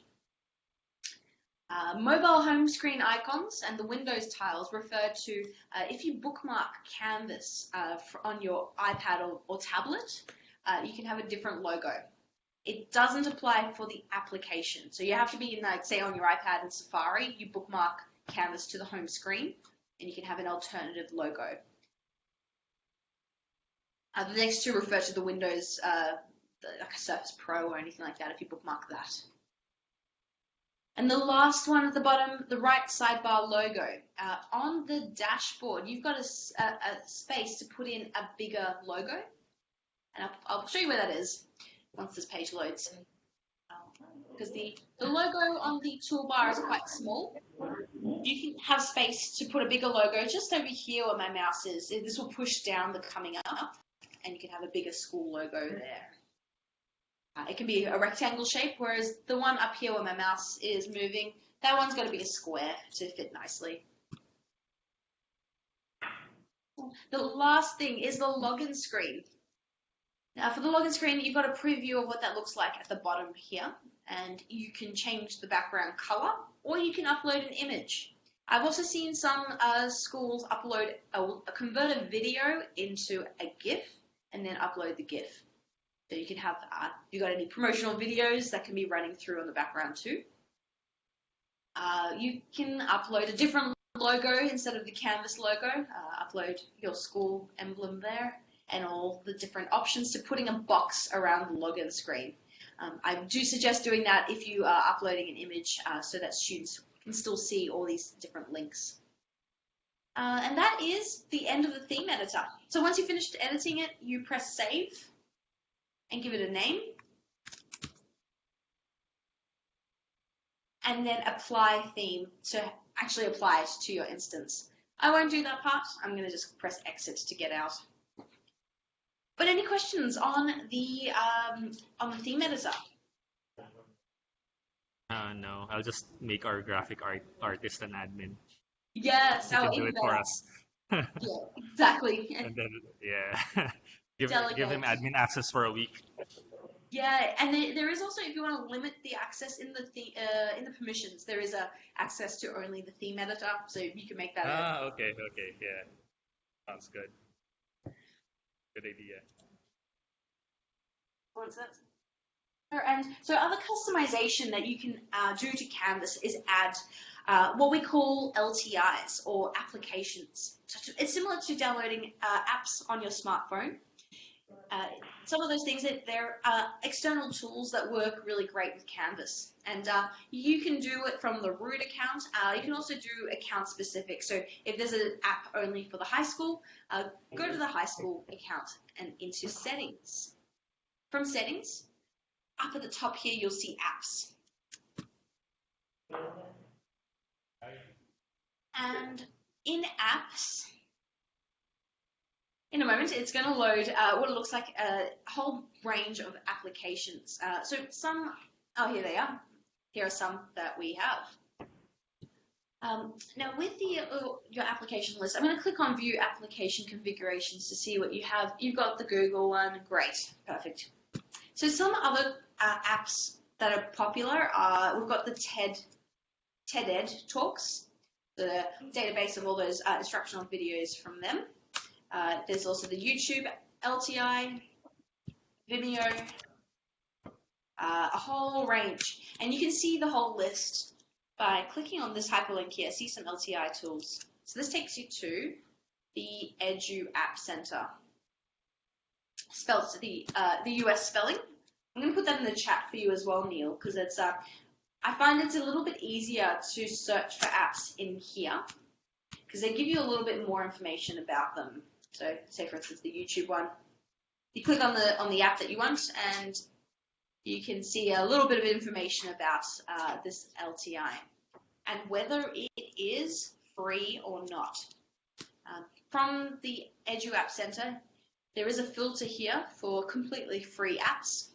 Mobile home screen icons and the Windows tiles refer to if you bookmark Canvas on your iPad or tablet, you can have a different logo. It doesn't apply for the application. So you have to be in, like, say, on your iPad in Safari, you bookmark Canvas to the home screen, and you can have an alternative logo. The next two refer to the Windows, like a Surface Pro or anything like that, if you bookmark that. And the last one at the bottom, the right sidebar logo. On the dashboard, you've got a space to put in a bigger logo. And I'll show you where that is once this page loads. Because the logo on the toolbar is quite small. You can have space to put a bigger logo just over here where my mouse is. This will push down the coming up, and you can have a bigger school logo there. It can be a rectangle shape, whereas the one up here where my mouse is moving, that one's got to be a square to fit nicely. The last thing is the login screen. Now for the login screen, you've got a preview of what that looks like at the bottom here, and you can change the background color, or you can upload an image. I've also seen some schools convert a video into a GIF and then upload the GIF. So you can have, if you've got any promotional videos that can be running through on the background too. You can upload a different logo instead of the Canvas logo, upload your school emblem there, and all the different options to putting a box around the login screen. I do suggest doing that if you are uploading an image so that students can still see all these different links. And that is the end of the theme editor. So once you've finished editing it, you press save and give it a name. And then apply theme to actually apply it to your instance. I won't do that part. I'm going to just press exit to get out. But any questions on the theme editor? No, I'll just make our graphic artist an admin. Yes, He can do it for us. Yeah, exactly. And then, yeah, give him Delegate. admin access for a week. Yeah, and there is also, if you want to limit the access in the permissions, there is a access to only the theme editor, so you can make that. Okay, yeah, sounds good. Good idea. What's that? And so other customization that you can do to Canvas is add what we call LTIs, or applications. So it's similar to downloading apps on your smartphone. Some of those things, they're external tools that work really great with Canvas. And you can do it from the root account. You can also do account specific. So if there's an app only for the high school, go to the high school account and into settings. From settings, up at the top here, you'll see apps. And in apps, in a moment, it's going to load what it looks like a whole range of applications. So some, oh, here they are. Here are some that we have. Now with your application list, I'm going to click on View Application Configurations to see what you have. You've got the Google one, great, perfect. So some other apps that are popular are, we've got the TED talks, the database of all those instructional videos from them. There's also the YouTube LTI, Vimeo, a whole range. And you can see the whole list by clicking on this hyperlink here. See some LTI tools. So this takes you to the Edu App Center. Spells the US spelling. I'm going to put that in the chat for you as well, Neil, because it's I find it's a little bit easier to search for apps in here because they give you a little bit more information about them. So, say for instance the YouTube one, you click on the app that you want, and you can see a little bit of information about this LTI and whether it is free or not. From the Edu App Center, there is a filter here for completely free apps.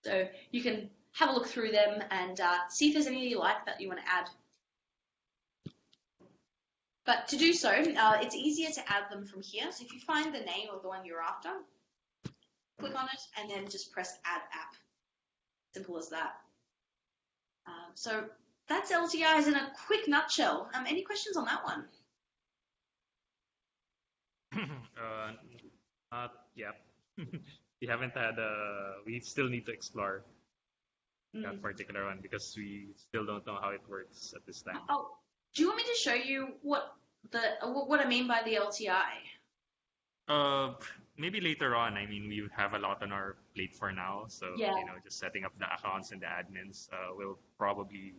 So you can have a look through them and see if there's any you like that you want to add. But to do so, it's easier to add them from here. So if you find the name of the one you're after, click on it and then just press Add App. Simple as that. So that's LTIs in a quick nutshell. Any questions on that one? Yeah. We haven't had we still need to explore that particular one because we still don't know how it works at this time. Oh, do you want me to show you what I mean by the LTI? Maybe later on. I mean, we have a lot on our plate for now, so Yeah. just setting up the accounts and the admins. We'll probably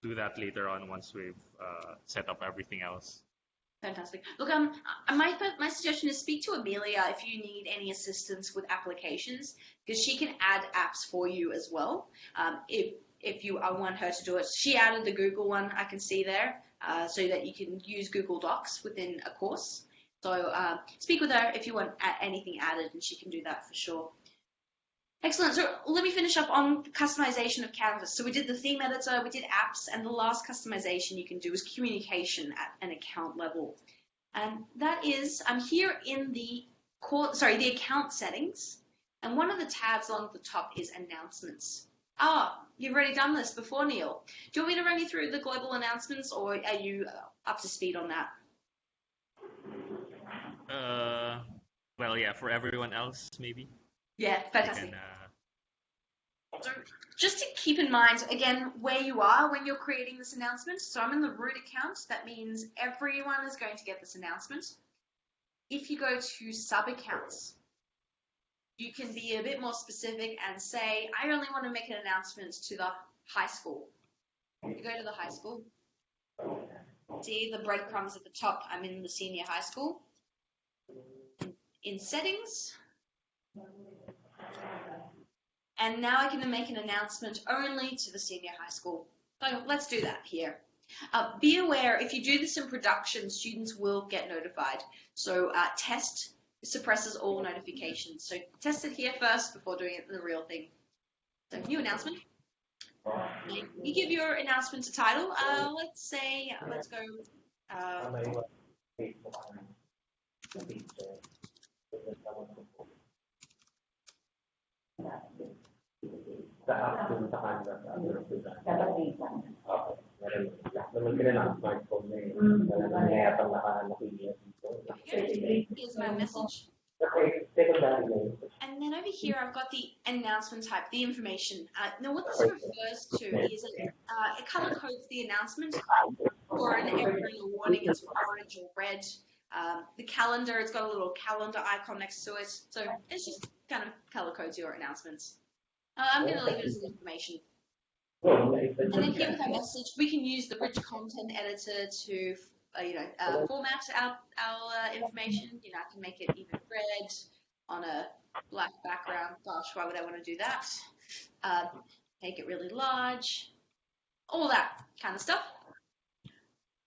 do that later on once we've set up everything else. Fantastic. Look, my suggestion is speak to Amelia if you need any assistance with applications, because she can add apps for you as well. If you want her to do it, she added the Google one I can see there, so that you can use Google Docs within a course. So speak with her if you want anything added, and she can do that for sure. Excellent. So let me finish up on customization of Canvas. So we did the theme editor, we did apps, and the last customization you can do is communication at an account level. And that is, I'm here in the account settings, and one of the tabs along the top is announcements. You've already done this before, Neil. Do you want me to run you through the global announcements, or are you up to speed on that? Well, yeah, for everyone else, maybe. Yeah, fantastic. So just to keep in mind, again, where you are when you're creating this announcement. So I'm in the root account. That means everyone is going to get this announcement. If you go to sub-accounts, you can be a bit more specific and say, I only want to make an announcement to the high school. You go to the high school. See the breadcrumbs at the top. I'm in the senior high school. In settings. And now I can make an announcement only to the senior high school. So let's do that here. Be aware, if you do this in production, students will get notified. So test suppresses all notifications. So test it here first before doing it in the real thing. So new announcement. You give your announcement a title. Let's go. Sa app dun sa Canvas, dapat dito. Okay. Naman sila ng smartphone na yun. Wala na yata nakakilala dito. Here's my message. Okay, secondary name. And then over here, I've got the announcement type, the information. Now, what this refers to is it color codes the announcement. For an error or warning, it's orange or red. The calendar, it's got a little calendar icon next to it. So it's just kind of color codes your announcements. I'm going to leave it as information. And then here with our message, we can use the rich content editor to, format our information. I can make it even red on a black background. Gosh, why would I want to do that? Make it really large. All that kind of stuff.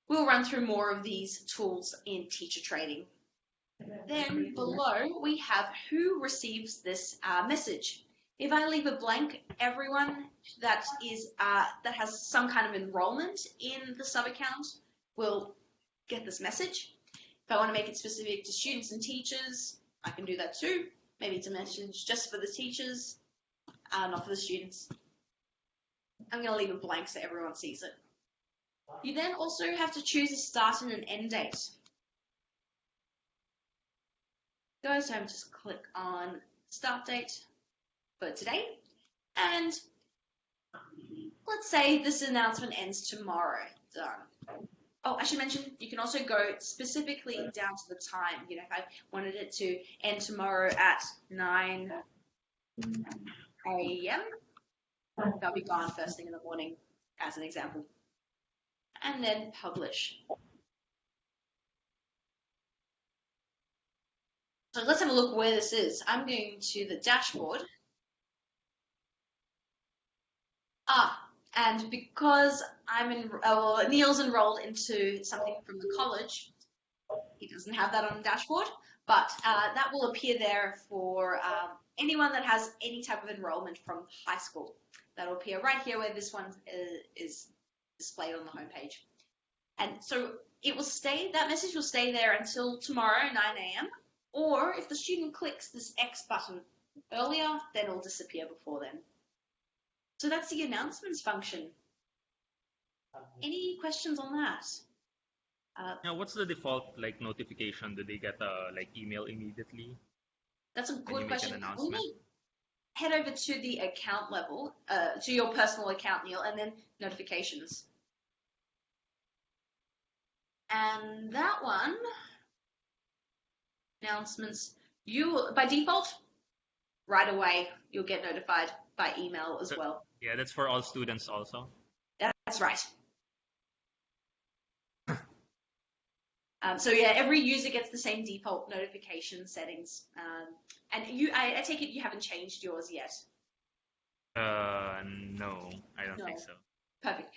We'll run through more of these tools in teacher training. Then below we have who receives this message. If I leave a blank, everyone that has some kind of enrollment in the sub-account will get this message. If I want to make it specific to students and teachers, I can do that too. Maybe it's a message just for the teachers, not for the students. I'm going to leave it blank so everyone sees it. You then also have to choose a start and an end date. So I'm just click on start date for today, and let's say this announcement ends tomorrow. Done. Oh, I should mention, you can also go specifically down to the time. You know, if I wanted it to end tomorrow at 9 a.m., they'll be gone first thing in the morning, as an example. And then publish. So let's have a look where this is. I'm going to the dashboard. And because Neil's enrolled into something from the college, he doesn't have that on the dashboard, but that will appear there for anyone that has any type of enrollment from high school. That'll appear right here where this one is displayed on the homepage. And so it will stay, that message will stay there until tomorrow, 9 a.m. Or if the student clicks this X button earlier, then it'll disappear before then. So that's the announcements function. Any questions on that? Now, what's the default notification? Do they get a email immediately? That's a when you good make question. an announcement? We head over to the account level, to your personal account, Neil, and then notifications. And that one, announcements, by default, right away, you'll get notified by email as well. Yeah, that's for all students also. That's right. So yeah, every user gets the same default notification settings. And I take it you haven't changed yours yet? No, I don't think so. Perfect.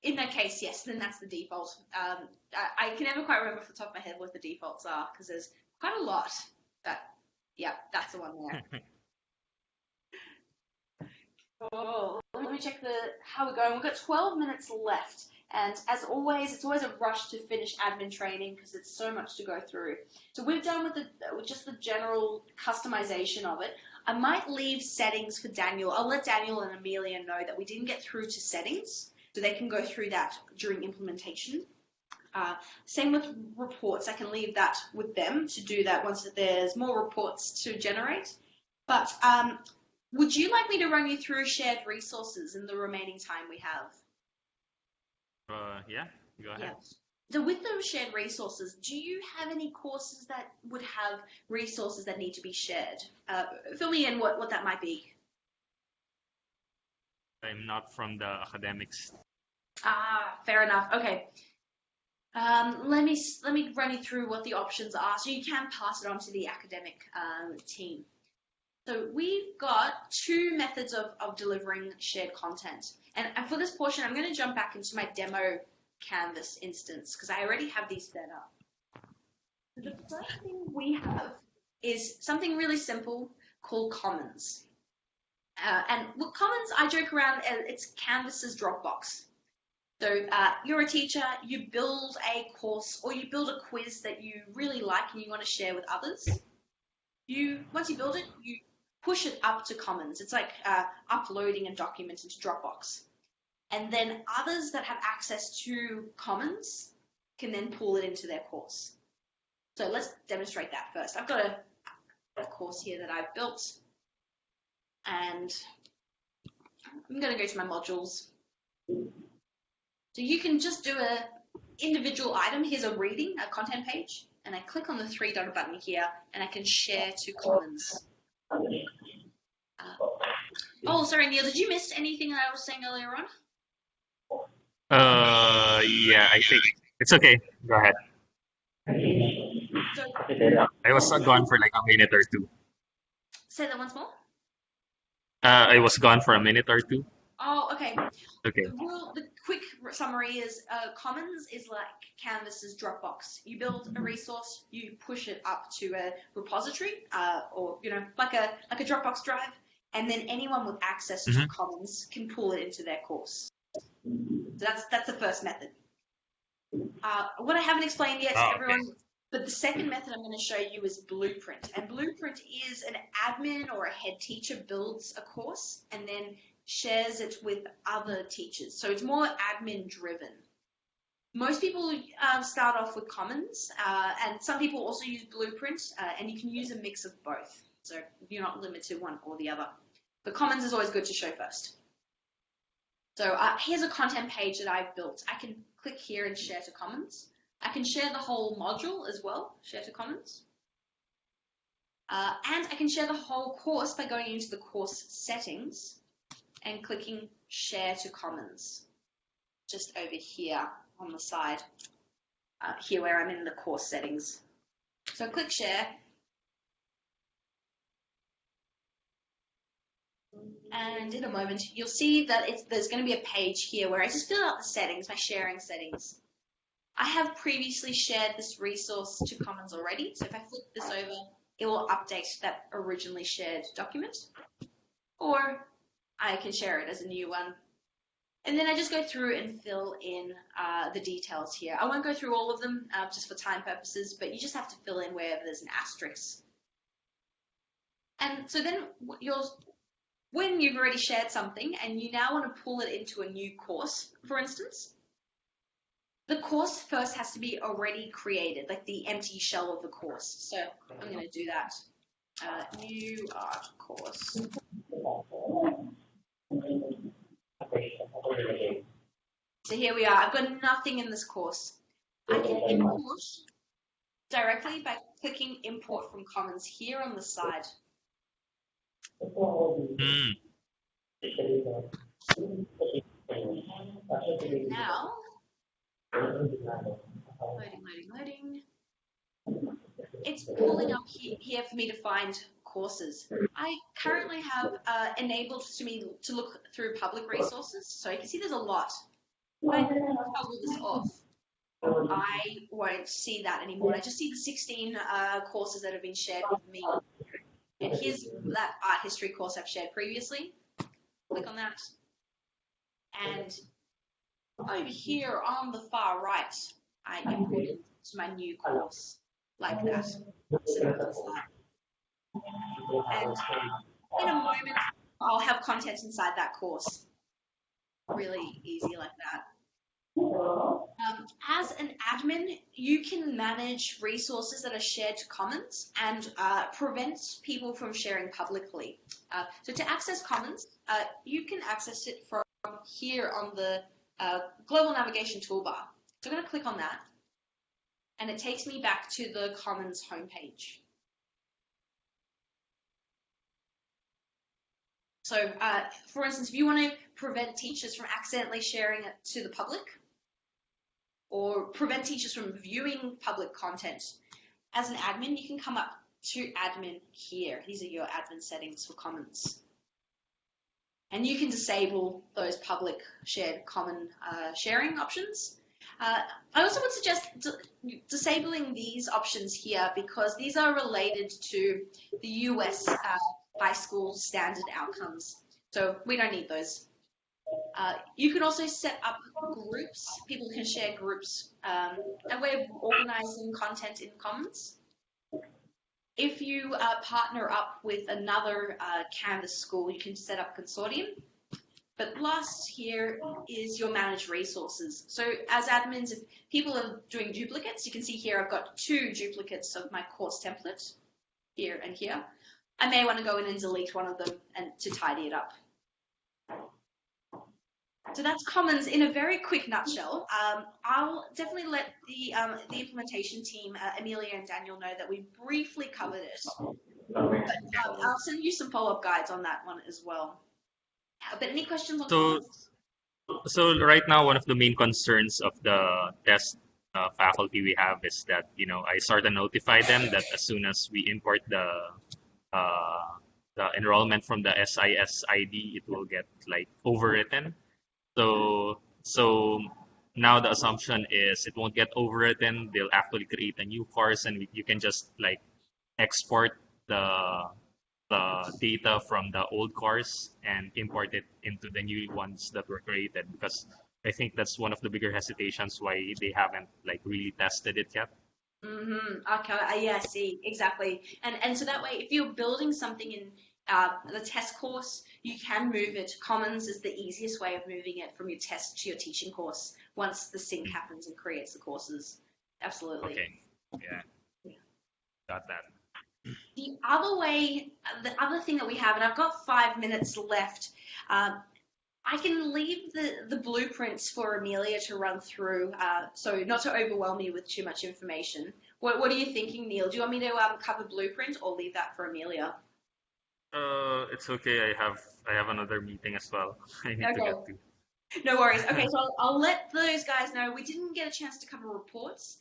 In that case, yes, then that's the default. I can never quite remember off the top of my head what the defaults are because there's quite a lot. But yeah, that's the one there. Oh, let me check how we're going. We've got 12 minutes left. And as always, it's always a rush to finish admin training because it's so much to go through. So we're done with just the general customization of it. I might leave settings for Daniel. I'll let Daniel and Amelia know that we didn't get through to settings, so they can go through that during implementation. Same with reports. I can leave that with them to do that once there's more reports to generate. But would you like me to run you through shared resources in the remaining time we have? Yeah, go ahead. Yeah. So with those shared resources, do you have any courses that would have resources that need to be shared? Fill me in what that might be. I'm not from the academics. Fair enough. Okay. Let me run you through what the options are, so you can pass it on to the academic team. So we've got two methods of delivering shared content. And for this portion, I'm going to jump back into my demo Canvas instance because I already have these set up. The first thing we have is something really simple called Commons. And with Commons, I joke around, it's Canvas's Dropbox. So you're a teacher, you build a course or you build a quiz that you really like and you want to share with others. Once you build it, you push it up to Commons. It's like uploading a document into Dropbox. And then others that have access to Commons can then pull it into their course. So let's demonstrate that first. I've got a course here that I've built. And I'm going to go to my modules. So you can just do a individual item. Here's a reading, a content page. And I click on the three-dotted button here, and I can share to Commons. Oh, sorry, Neil, did you miss anything that I was saying earlier on? Yeah, I think it's okay. Go ahead. So, I was gone for like a minute or two. say that once more. I was gone for a minute or two. Oh, okay. Okay. The quick summary is Commons is like Canvas's Dropbox. You build a resource, you push it up to a repository, or like a Dropbox drive, and then anyone with access to Commons can pull it into their course. So that's the first method. What I haven't explained yet to everyone, but the second method I'm going to show you is Blueprint. And Blueprint is an admin or a head teacher builds a course and then shares it with other teachers. So it's more admin driven. Most people start off with Commons, and some people also use Blueprint, and you can use a mix of both. So you're not limited to one or the other. But Commons is always good to show first. So here's a content page that I've built. I can click here and share to Commons. I can share the whole module as well, share to Commons. And I can share the whole course by going into the course settings and clicking share to Commons, just over here on the side, here where I'm in the course settings. So click share. And in a moment, you'll see that there's going to be a page here where I just fill out the settings, my sharing settings. I have previously shared this resource to Commons already, so if I flip this over, it will update that originally shared document. Or I can share it as a new one. And then I just go through and fill in the details here. I won't go through all of them just for time purposes, but you just have to fill in wherever there's an asterisk. And so then when you've already shared something and you now want to pull it into a new course, for instance, the course first has to be already created, like the empty shell of the course. So I'm going to do that. New art course. So here we are. I've got nothing in this course. I can import directly by clicking import from Commons here on the side. Now, loading. It's pulling up here for me to find courses. I currently have enabled to me to look through public resources, so you can see there's a lot. If I toggle this off, I won't see that anymore. I just see the 16 courses that have been shared with me. And here's that art history course I've shared previously. Click on that. And over here on the far right, I import it to my new course, like that. And in a moment, I'll have content inside that course. Really easy like that. As an admin, you can manage resources that are shared to Commons and prevent people from sharing publicly. So to access Commons, you can access it from here on the global navigation toolbar. So I'm going to click on that, and it takes me back to the Commons homepage. So, for instance, if you want to prevent teachers from accidentally sharing it to the public, or prevent teachers from viewing public content, as an admin, you can come up to admin here. These are your admin settings for Commons. And you can disable those public shared common sharing options. I also would suggest disabling these options here because these are related to the US high school standard outcomes. So we don't need those. You can also set up groups. People can share groups, a way of organizing content in Commons. If you partner up with another Canvas school, you can set up a consortium. But last here is your managed resources. So as admins, if people are doing duplicates, you can see here I've got 2 duplicates of my course template, here and here. I may want to go in and delete one of them and to tidy it up. So that's Commons in a very quick nutshell. I'll definitely let the implementation team, Amelia and Daniel, know that we briefly covered it. But I'll send you some follow-up guides on that one as well. But any questions on Commons? So right now, one of the main concerns of the test faculty we have is that, I sort of notify them that as soon as we import the the enrollment from the CIIT, it will get like overwritten. So now the assumption is it won't get overwritten. They'll actually create a new course, and you can just like export the data from the old course and import it into the new ones that were created. Because I think that's one of the bigger hesitations why they haven't like really tested it yet. Okay. Yeah, I see. Exactly. And so that way, if you're building something in the test course, you can move it. Commons is the easiest way of moving it from your test to your teaching course once the sync happens and creates the courses. Absolutely. Okay. Yeah. Got that. The other thing that we have, and I've got 5 minutes left, I can leave the blueprints for Amelia to run through, so not to overwhelm you with too much information. What are you thinking, Neil? Do you want me to cover blueprint or leave that for Amelia? It's okay. I have another meeting as well. I need to Okay. get to. No worries. Okay, so I'll let those guys know. We didn't get a chance to cover reports,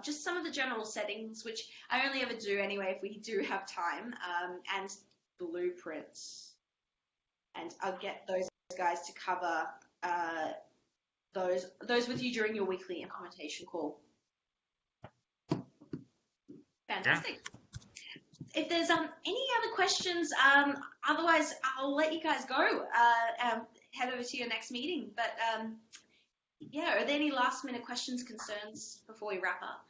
just some of the general settings, which I only ever do anyway if we do have time, and blueprints. And I'll get those guys to cover those with you during your weekly implementation call. Fantastic. Yeah. If there's any other questions, otherwise I'll let you guys go. Head over to your next meeting. But yeah, are there any last minute questions, concerns before we wrap up?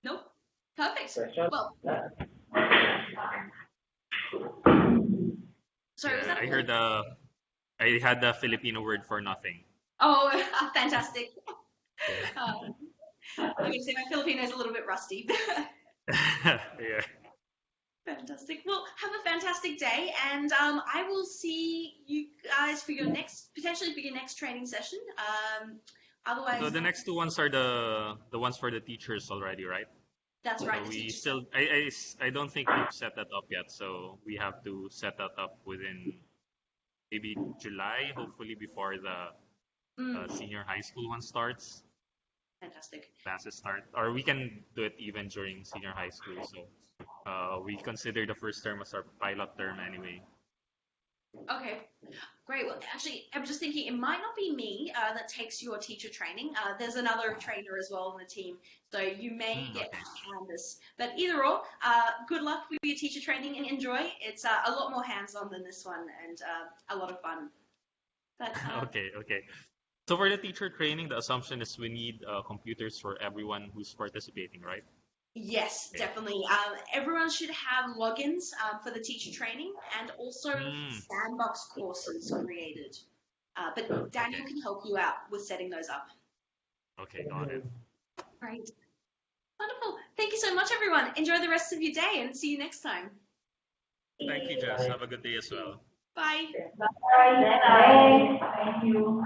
Nope. Perfect. Well, sorry, was that I had the Filipino word for nothing. Oh, fantastic. I'm going to say my Filipino is a little bit rusty. Yeah. Fantastic. Well, have a fantastic day, and I will see you guys for your potentially for your next training session. Otherwise, so the next two ones are the ones for the teachers already, right? That's right. So we still, I don't think we've set that up yet, so we have to set that up within maybe July, hopefully before the senior high school one starts. Fantastic. Classes start, or we can do it even during senior high school. So we consider the first term as our pilot term anyway. Okay, great. Well, actually, I'm just thinking it might not be me that takes your teacher training. There's another trainer as well on the team, so you may get Candace. But either or, good luck with your teacher training and enjoy. It's a lot more hands-on than this one and a lot of fun. But, Okay. So for the teacher training, the assumption is we need computers for everyone who's participating, right? Yes, definitely. Everyone should have logins for the teacher training and also sandbox courses created. But Daniel can help you out with setting those up. Okay, got it. Great. Wonderful. Thank you so much, everyone. Enjoy the rest of your day and see you next time. Thank you, Jess. Have a good day as well. Bye. Bye. Thank you.